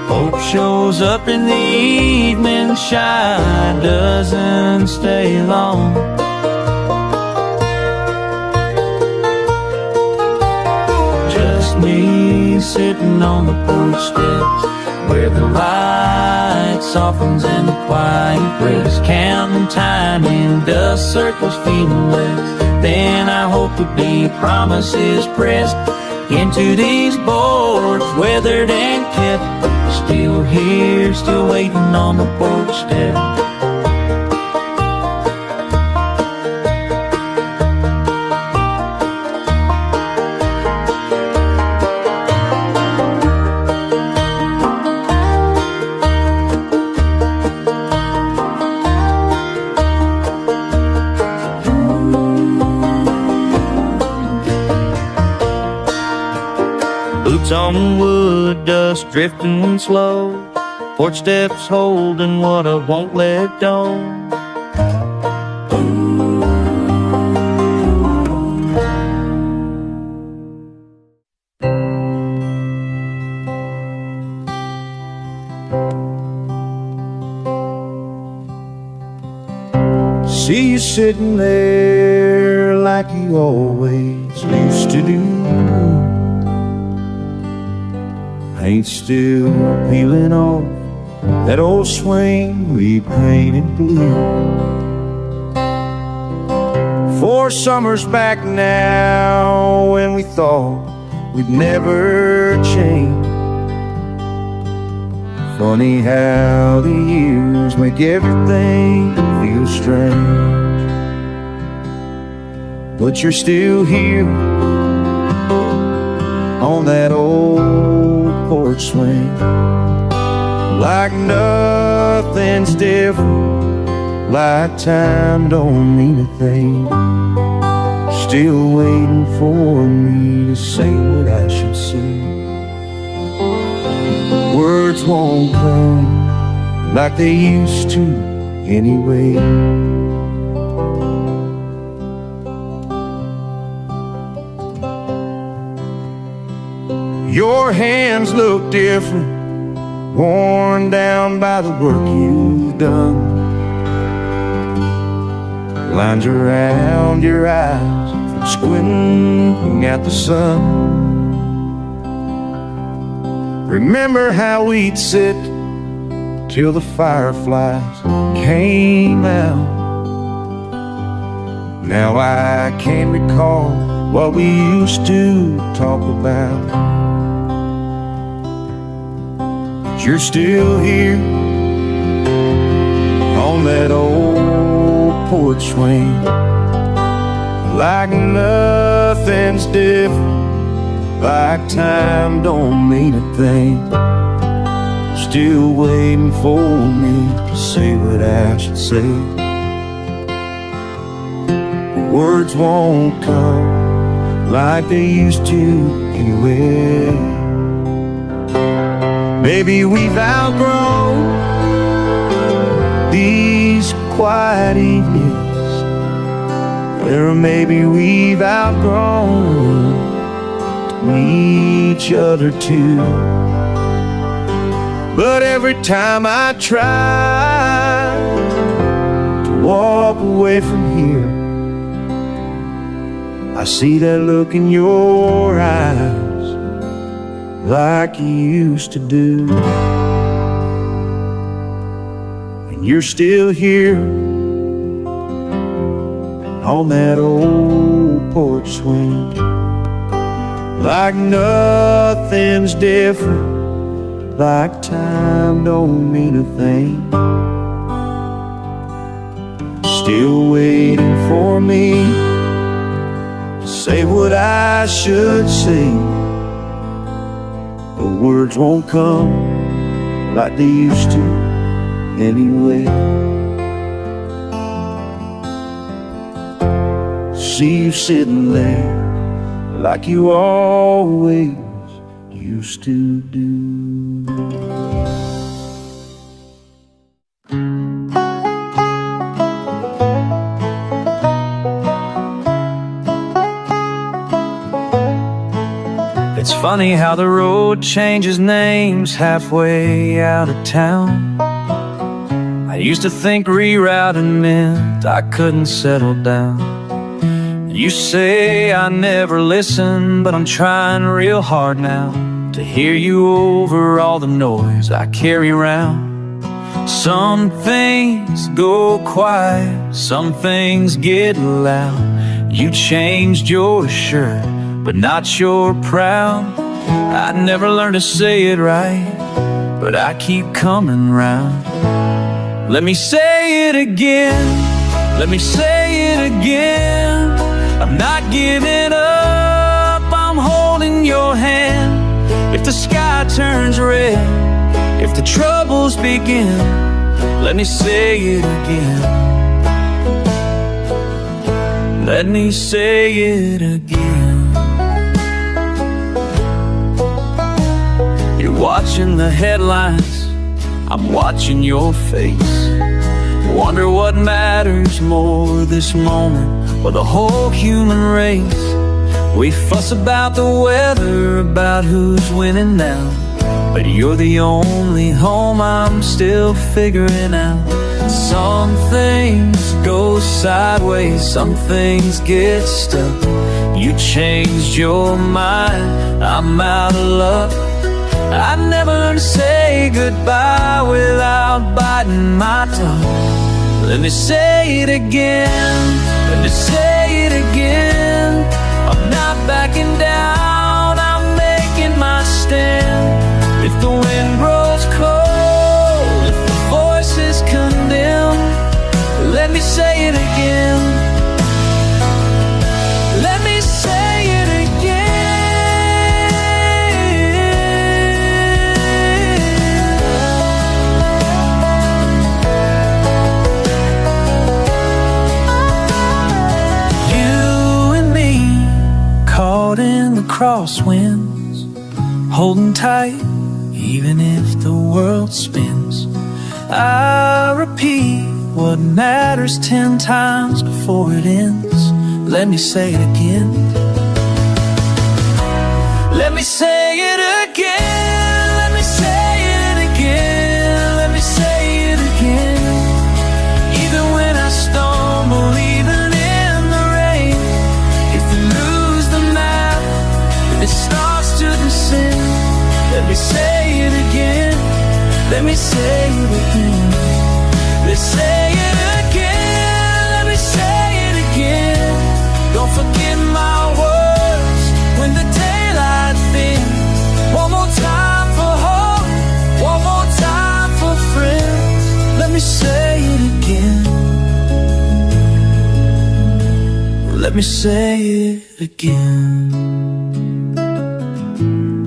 Hope shows up in the evening shine, doesn't stay long. Just me sitting on the porch steps, where the light softens and the quiet rests. Counting time in dust circles, feeling less than I hope to be. Promises pressed into these boards, weathered and kept. Still here, still waiting on the porch step. Boots on wood, dust drifting slow. Porch steps holding what I won't let go. See you sitting there like you always used to do. paint still peeling off that old swing we painted blue. 4 summers back now, when we thought we'd never change. Funny how the years make everything feel strange. But you're still here on that old porch swing, like nothing's different, like time don't mean a thing. Still waiting for me to say what I should say. Words won't come like they used to anyway. Your hands look different, worn down by the work you've done. Lines around your eyes from squinting at the sun. Remember how we'd sit till the fireflies came out. Now I can't recall what we used to talk about. But you're still here on that old porch swing, like nothing's different, like time don't mean a thing. Still waiting for me to say what I should say. Words won't come like they used to anyway. Maybe we've outgrown these quiet evenings, or maybe we've outgrown each other too. But every time I try to walk away from here, I see that look in your eyes, like you used to do. And you're still here on that old porch swing, like nothing's different, like time don't mean a thing. Still waiting for me to say what I should say. The words won't come like they used to anyway. See you sitting there like you always used to do. It's funny how the road changes names halfway out of town. I used to think rerouting meant I couldn't settle down. You say I never listen, but I'm trying real hard now to hear you over all the noise I carry around. Some things go quiet, some things get loud. You changed your shirt, but not your proud. I never learned to say it right, but I keep coming round. Let me say it again, let me say it again. I'm not giving up, I'm holding your hand. If the sky turns red, if the troubles begin, let me say it again. Let me say it again. You're watching the headlines, I'm watching your face. Wonder what matters more, this moment or the whole human race. We fuss about the weather, about who's winning now, but you're the only home I'm still figuring out. Some things go sideways, some things get stuck. You changed your mind, I'm out of luck. I never learned to say goodbye without biting my tongue. Let me say it again, let me say it again. I'm not backing down, I'm making my stand. If the wind grows cold, if the voices condemn, let me say it again. Let me say it again. You and me, caught in the crosswinds, holding tight even if the world spins. I repeat what matters 10 times before it ends. Let me say it again. Let me say it again. Let me say it again. Let me say it again. Even when I stumble, even in the rain, if you lose the map, if it starts to descend, let me say it again. Let me say it again. Let's say it again. Let me say it again. Don't forget my words when the daylight thins. One more time for hope, one more time for friends. Let me say it again. Let me say it again.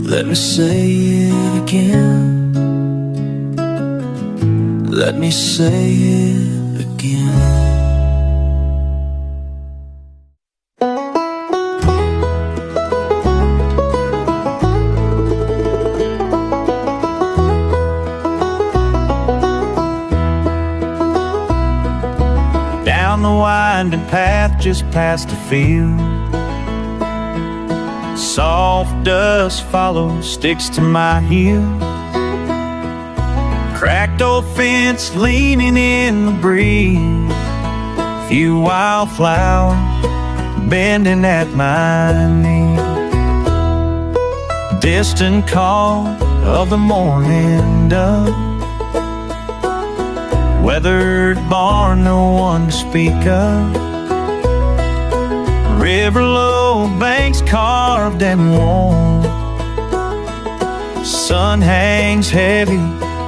Let me say it again. Let me say it again. Down the winding path just past the field, soft dust follows, sticks to my heel. Cracked old fence leaning in the breeze, few wildflowers bending at my knee. Distant call of the morning dove, weathered barn, no one to speak of. River low, banks carved and warm. Sun hangs heavy,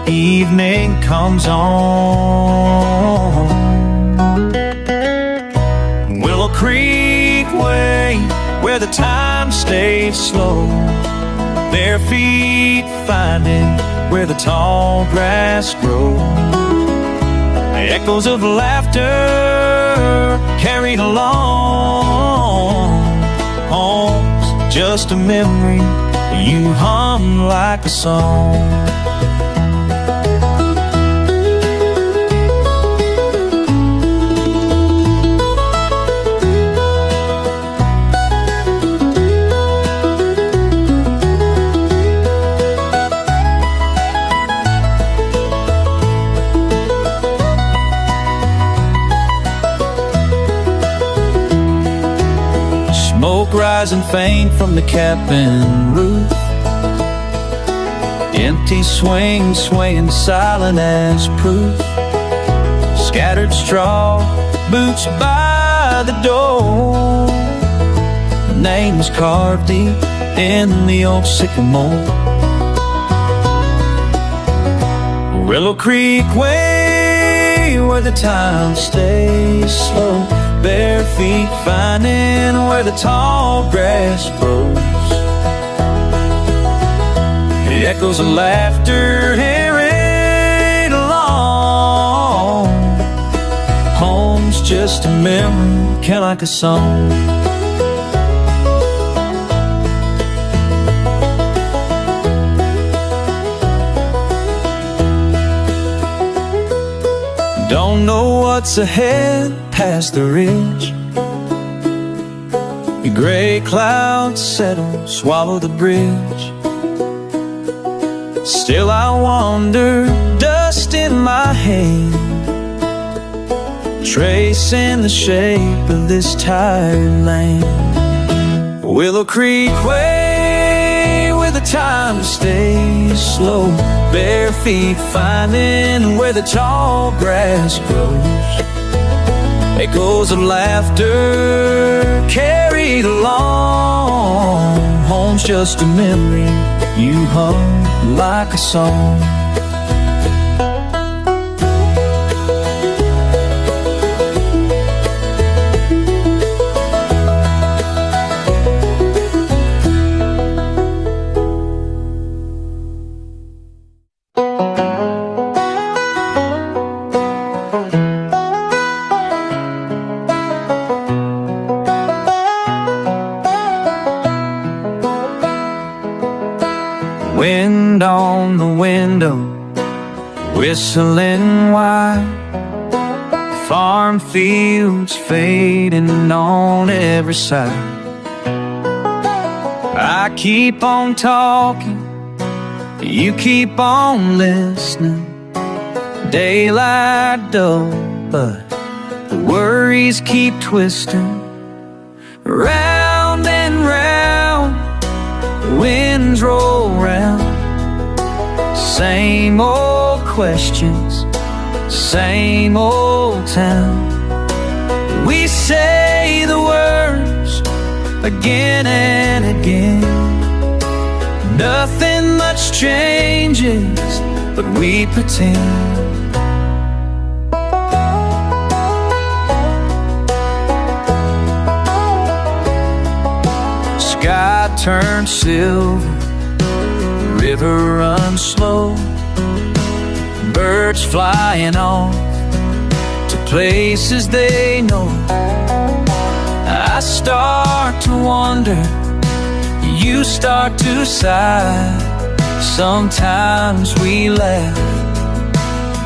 evening comes on. Willow Creek Way, where the time stays slow, bare feet finding where the tall grass grows. Echoes of laughter carried along. Home's just a memory, you hum like a song. Smoke rising faint from the cabin roof, empty swing swaying silent as proof. Scattered straw, boots by the door, names carved deep in the old sycamore. Willow Creek Way, where the time stays slow, bare feet finding where the tall grass grows. The echoes of laughter carried along. Home's just a memory, kind of like a song. Don't know what's ahead past the ridge. The gray clouds settle, swallow the bridge. Still I wander, dust in my hand, tracing the shape of this tired land. Willow Creek Way, where the time to stay slow. Bare feet finding where the tall grass grows. Echoes of laughter carried along. Home's just a memory you hum like a song. Wind on the window, whistling wide. Farm fields fading on every side. I keep on talking, you keep on listening. Daylight dull, but the worries keep twisting. Round and round, the winds roll round. Same old questions, same old town. We say the words again and again. Nothing much changes, but we pretend. Sky turns silver, river runs slow. Birds flying off to places they know. I start to wonder, you start to sigh. Sometimes we laugh,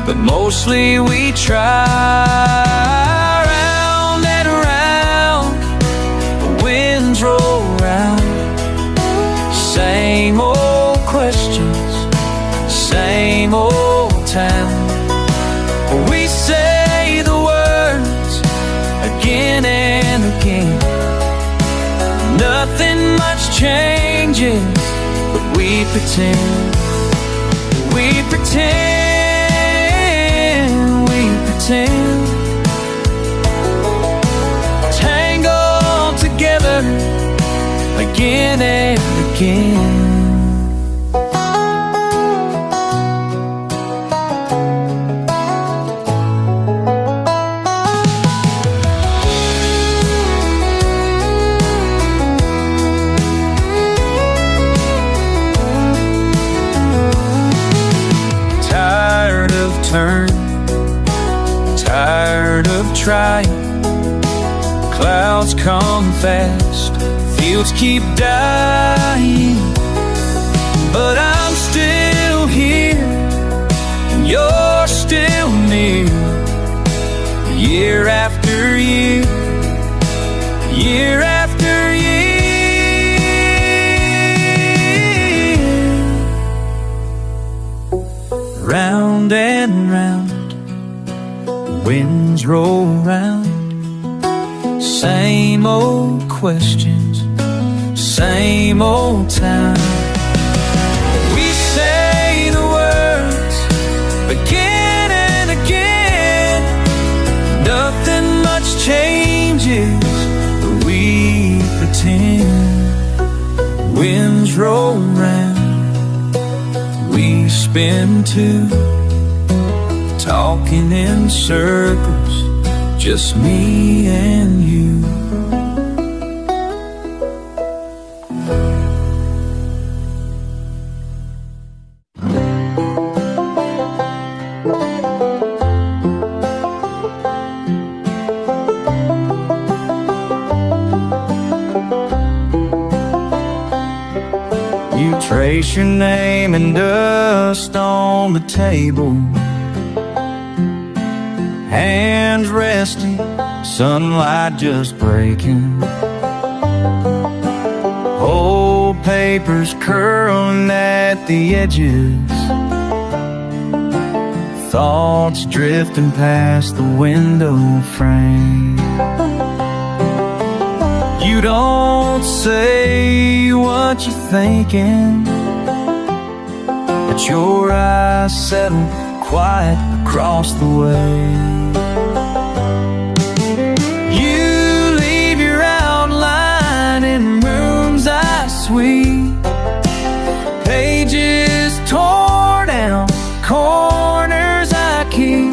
but mostly we try. Round and round, the winds roll round. Same old questions, same old town. We say the words again and again. Nothing much changes, but we pretend. We pretend, we pretend. Tangled together again and again. Tired of trying. Clouds come fast, fields keep dying. But I'm still here, and you're still near. Year after year, year after year. Round and round, winds roll round. Same old questions, same old town. We say the words again and again. Nothing much changes, but we pretend. Winds roll round, we spin too. Talking in circles, just me and you. You trace your name in dust on the table. Hands resting, sunlight just breaking. Old papers curling at the edges. Thoughts drifting past the window frame. You don't say what you're thinking. let your eyes settle quiet across the way. You leave your outline in rooms I sweep, pages torn down, corners I keep.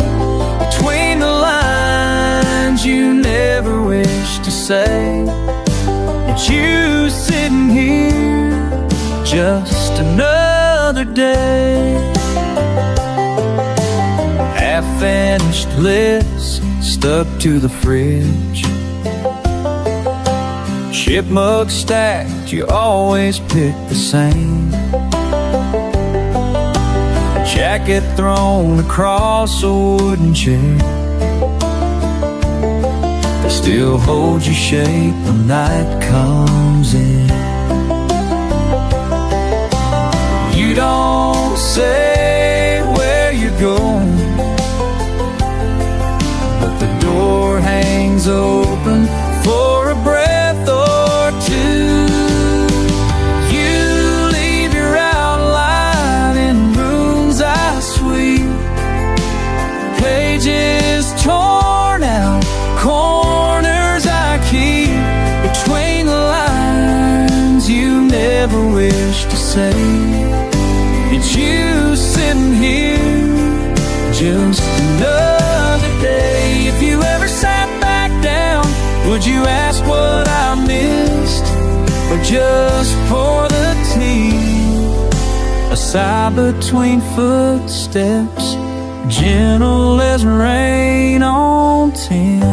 Between the lines you never wish to say, that you sitting here just another day. Half-finished lists stuck to the fridge, chipmunk stacked, you always pick the same. A jacket thrown across a wooden chair, they still hold your shape when night comes in. You don't say where you're going, but the door hangs open for a breath or two. You leave your outline in rooms I sweep, pages torn out, corners I keep. Between the lines you never wish to say, it's you sitting here just another day. If you ever sat back down, would you ask what I missed, or just pour the tea? A sigh between footsteps, gentle as rain on tin.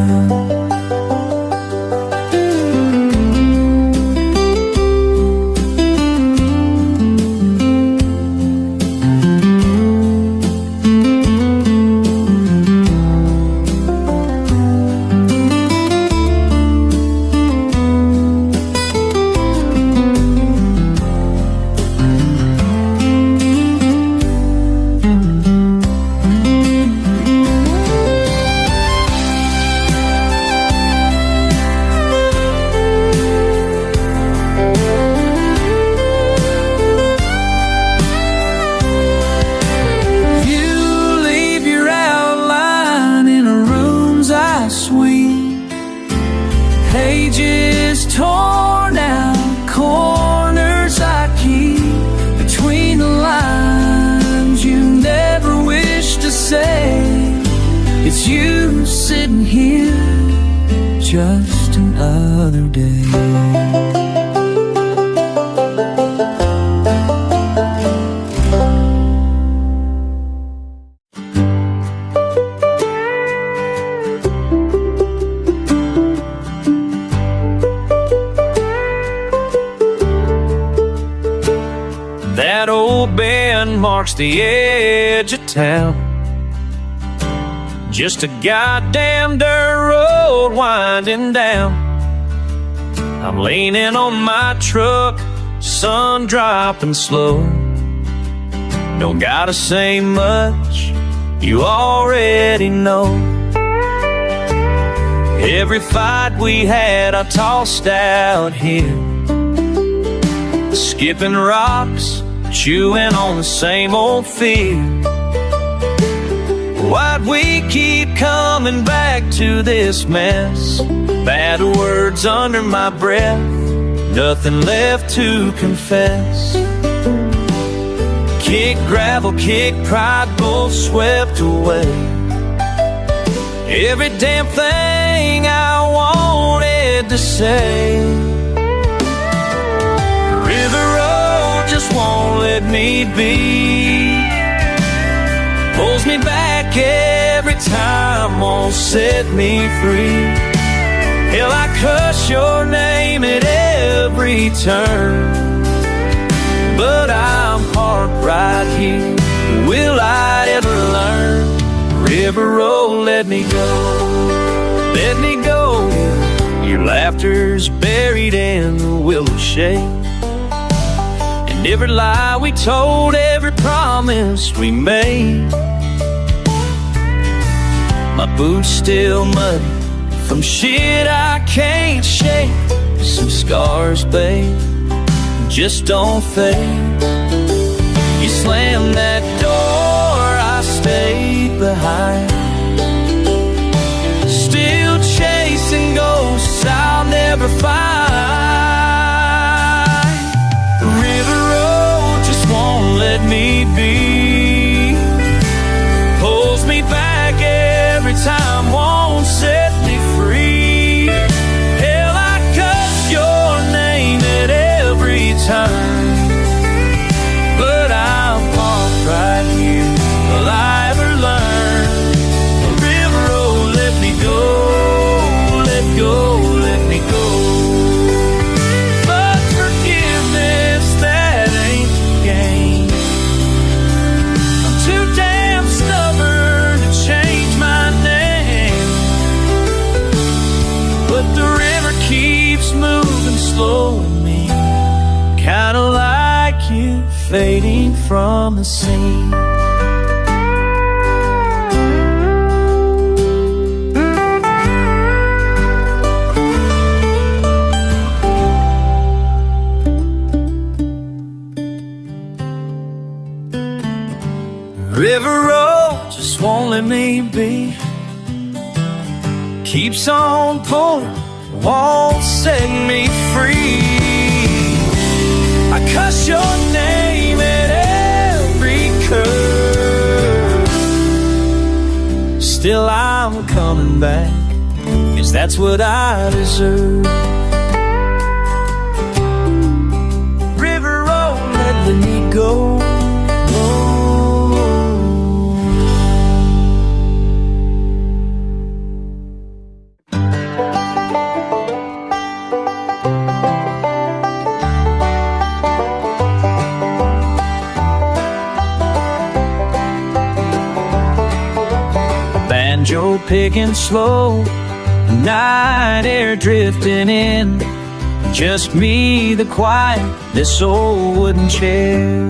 It's you sitting here just another day. That old bend marks the edge of town, just a goddamn dirt road winding down. I'm leaning on my truck, sun dropping slow. Don't gotta say much, you already know. Every fight we had I tossed out here, skipping rocks, chewing on the same old fear. Why'd we keep coming back to this mess? Bad words under my breath, nothing left to confess. Kick gravel, kick pride, both swept away. Every damn thing I wanted to say. River road just won't let me be, pulls me back every time, won't set me free. Hell, I cuss your name at every turn, but I'm parked right here. Will I ever learn? River road, let me go, let me go. Your laughter's buried in the willow shade, and every lie we told, every promise we made. My boots still muddy from shit I can't shake. Some scars, babe, just don't fade. You slammed that door, I stayed behind. Still chasing ghosts I'll never find. The river road just won't let me be. Pulls me back every time, won't set me free. Hell, I cuss your name at every turn, but I'll park right here. Will I ever learn? The river road, let me go, let go, let me go. But forgiveness, that ain't the game. I'm too damn stubborn to change my name. But the river keeps moving slow in me, kinda like you fading from the scene. River road just won't let me be. Keeps on pulling, won't set me free. I cuss your name at every curve. Still I'm coming back, 'cause that's what I deserve. River road, let me go. Banjo picking slow, night air drifting in. Just me, the quiet, this old wooden chair.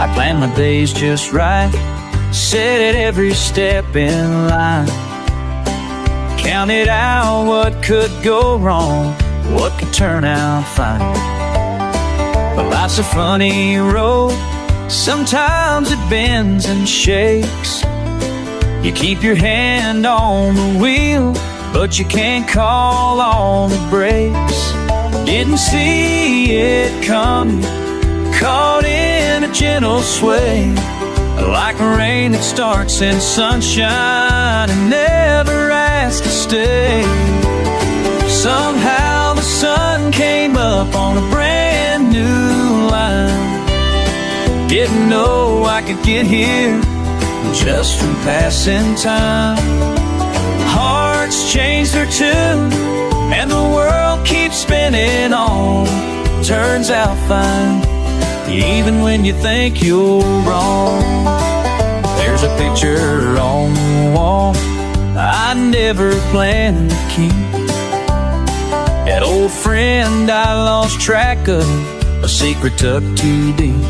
I plan my days just right, set at every step in line. Counted out what could go wrong, what could turn out fine. But life's a funny road, sometimes it bends and shakes. You keep your hand on the wheel, but you can't call on the brakes. Didn't see it coming, caught in a gentle sway, like rain that starts in sunshine and never asks to stay. Somehow the sun came up on a brand new line. Didn't know I could get here just from passing time. Hearts change their tune, and the world keeps spinning on. Turns out fine, even when you think you're wrong. There's a picture on the wall I never planned to keep. That old friend I lost track of, a secret tucked too deep.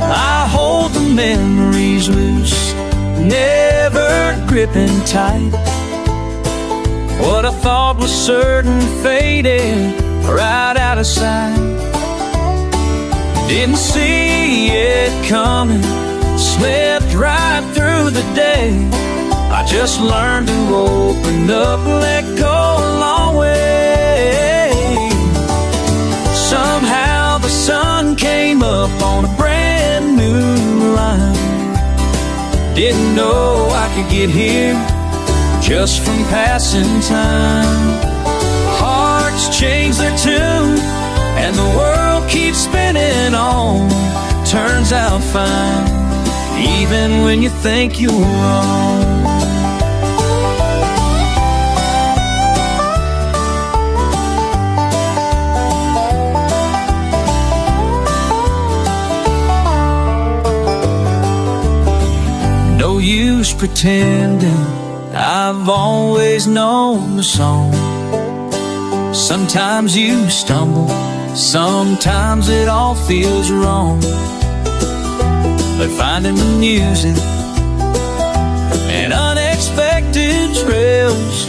I hold the memories loose, never gripping tight. What I thought was certain faded right out of sight. Didn't see it coming, slipped right through the day. I just learned to open up, let go a long way. Somehow the sun came up on a brand new line. Didn't know I could get here just from passing time. Hearts change their tune, and the world keeps spinning on. Turns out fine, even when you think you're wrong. No use pretending I've always known the song. Sometimes you stumble, sometimes it all feels wrong. But finding the music and unexpected trails,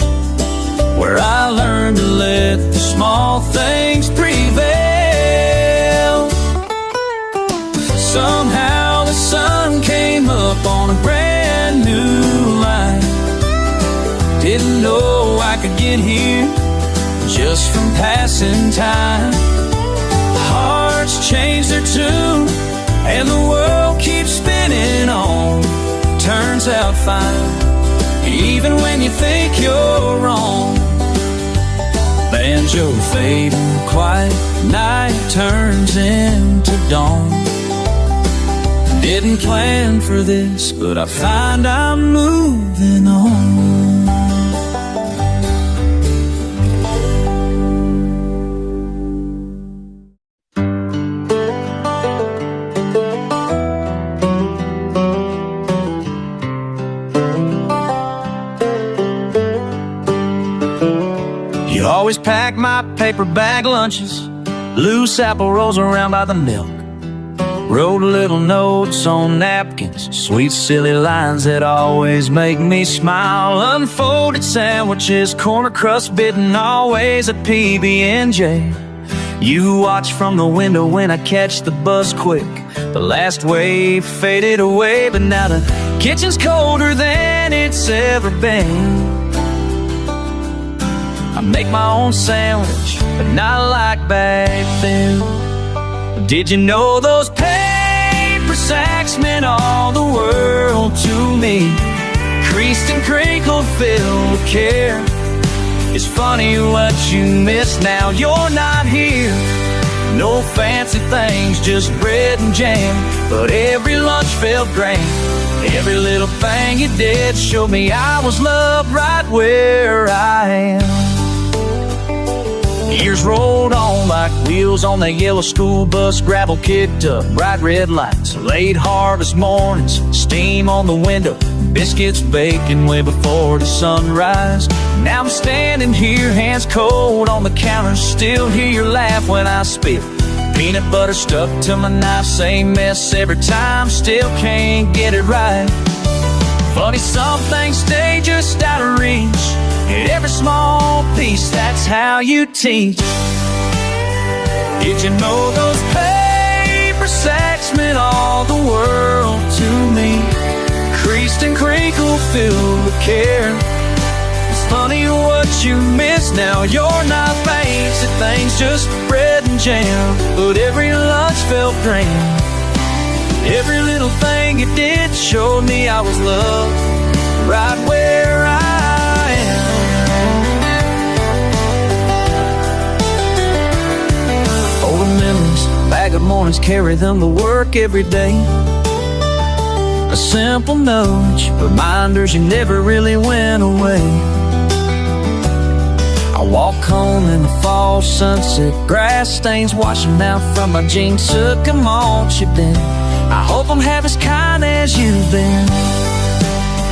where I learned to let the small things prevail. on a brand new life. Didn't know I could get here just from passing time. Hearts change their tune, and the world keeps spinning on. Turns out fine, even when you think you're wrong. Banjo fading quiet, night turns into dawn. Didn't plan for this, but I find I'm moving on. You always pack my paper bag lunches, loose apple rolls around by the milk. Wrote little notes on napkins, sweet silly lines that always make me smile. Unfolded sandwiches, corner crust bitten, always a PB&J. You watch from the window when I catch the bus quick. The last wave faded away, but now the kitchen's colder than it's ever been. I make my own sandwich, but not like back then. Did you know those paper sacks meant all the world to me? Creased and crinkled, filled with care. It's funny what you miss now you're not here. No fancy things, just bread and jam, but every lunch felt grand. Every little thing you did showed me I was loved right where I am. Years rolled on like wheels on that yellow school bus, gravel kicked up, bright red lights, late harvest mornings, steam on the window, biscuits baking way before the sunrise. Now I'm standing here, hands cold on the counter, still hear your laugh when I spit. Peanut butter stuck to my knife, same mess every time, still can't get it right. Funny, some things stay just out of reach. Hit every small piece, that's how you teach. Did you know those paper sacks meant all the world to me? Creased and crinkled, filled with care. It's funny what you miss now you're not fancy things, just bread and jam, but every lunch felt grand. Every little thing you did showed me I was loved right where I am. Older memories, bag of mornings, carry them to work every day. A simple nudge, reminders you never really went away. I walk home in the fall sunset, grass stains washing out from my jeans. So come on, you've been, I hope I'm half as kind as you've been.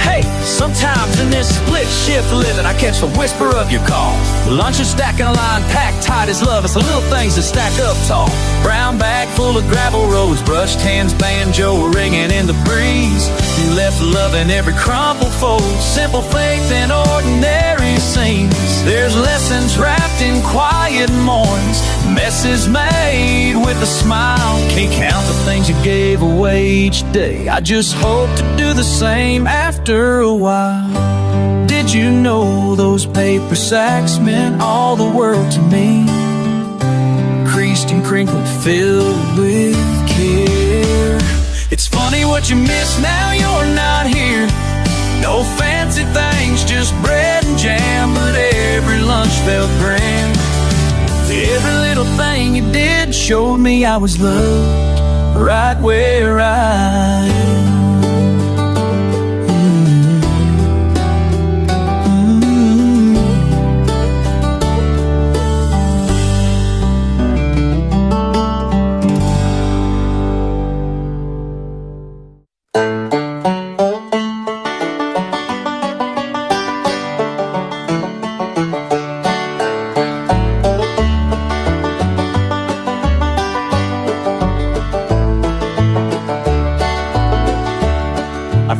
Hey, sometimes in this split shift living, I catch the whisper of your call. Lunch is stacking a line, packed tight as love. It's the little things that stack up tall. Brown bag full of gravel roads, brushed hands, banjo ringing in the breeze. You left love in every crumpled fold, simple faith in ordinary scenes. There's lessons wrapped in quiet mornings, messes made with a smile. Can't count the things you gave away each day. I just hope to do the same after a while. Did you know those paper sacks meant all the world to me? Creased and crinkled, filled with care. It's funny what you miss now you're not here. No fancy things, just bread and jam, but every lunch felt grand. Every little thing you did showed me I was loved right where I am.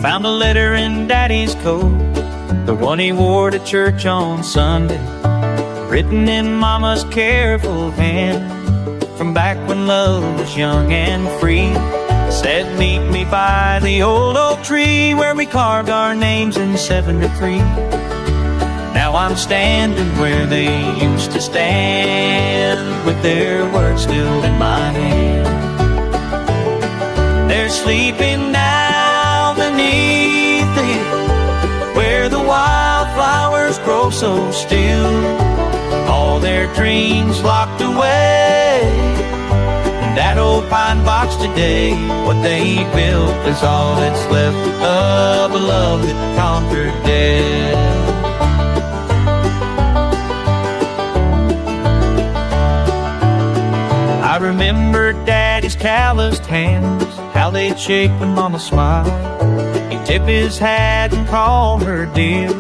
Found a letter in Daddy's coat, the one he wore to church on Sunday, written in Mama's careful hand, from back when love was young and free. Said meet me by the old oak tree where we carved our names in 73. Now I'm standing where they used to stand, with their words still in my hand. They're sleeping now beneath the hill where the wildflowers grow so still. All their dreams locked away in that old pine box today. What they built is all that's left of a love that conquered death. I remember Daddy's calloused hands, how they'd shake when Mama smiled. He'd tip his hat and call her dear.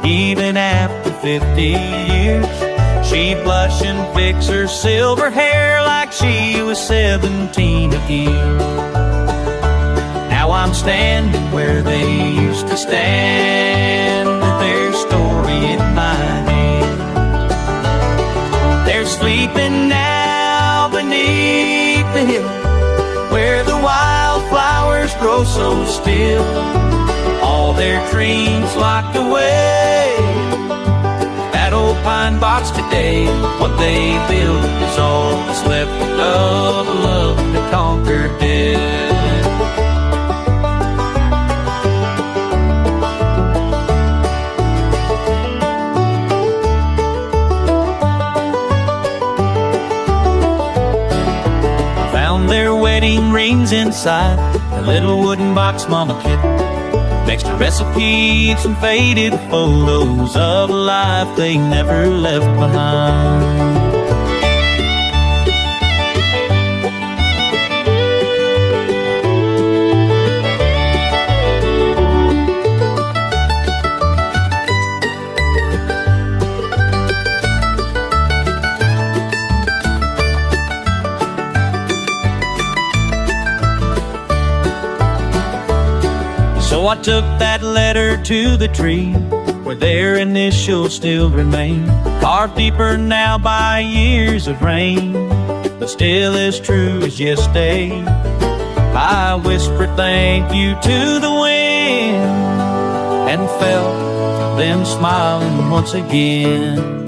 Even after 50 years, she'd blush and fix her silver hair like she was 17 again. Now I'm standing where they used to stand, with their story in my hand. They're sleeping now beneath the hill where the wildflowers grow so still. All their dreams locked away, that old pine box today. What they built is all that's left of a love that conquered death. Found their wedding rings inside the little wooden box Mama kept, next to recipes and faded photos of a life they never left behind. So I took that letter to the tree where their initials still remain, carved deeper now by years of rain, but still as true as yesterday. I whispered thank you to the wind and felt them smiling once again.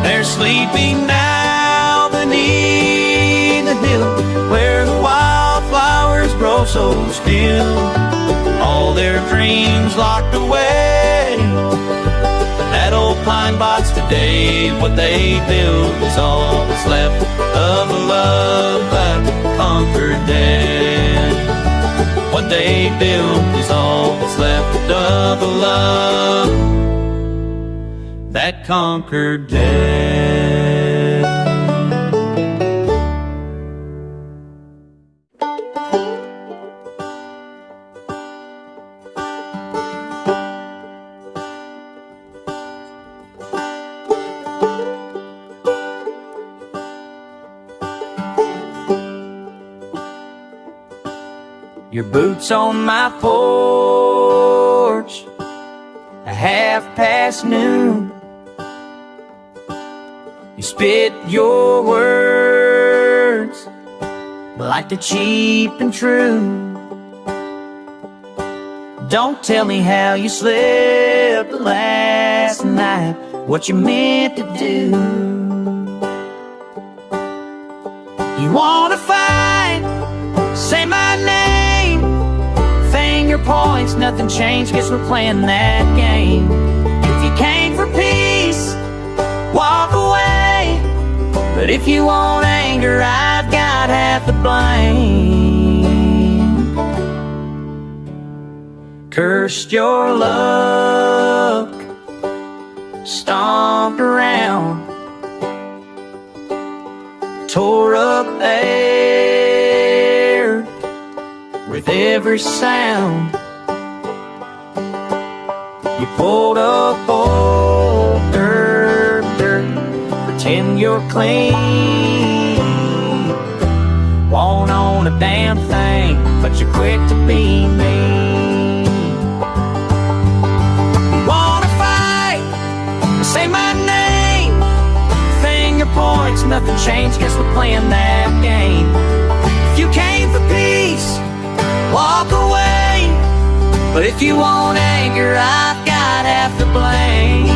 They're sleeping now beneath the hill where the wildflowers grow so still. All their dreams locked away, that old pine box today. What they built is all that's left of a love that conquered death. What they built is all that's left of a love that conquered death. Your boots on my porch, 1:30. You spit your words like they're cheap and true. Don't tell me how you slept last night, what you meant to do. You wanna fight, say my name, finger points, nothing changed, guess we're playing that game. If you came for peace, walk away, but if you want anger, I've got half the blame. Cursed your luck, stomped around, tore up air with every sound. You pulled up old dirt, pretend you're clean. Won't own a damn thing, but you're quick to be mean. You wanna fight, say my name, finger points, nothing changed, guess we're playing that game. If you came for peace, walk away. But if you want anger, I've got half the blame.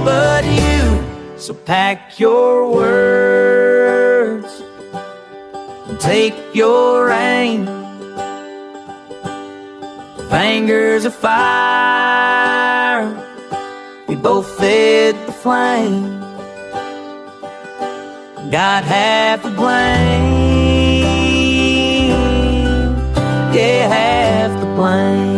But you, so pack your words and take your aim. Fingers of fire, we both fed the flame. Got half the blame, yeah, half the blame.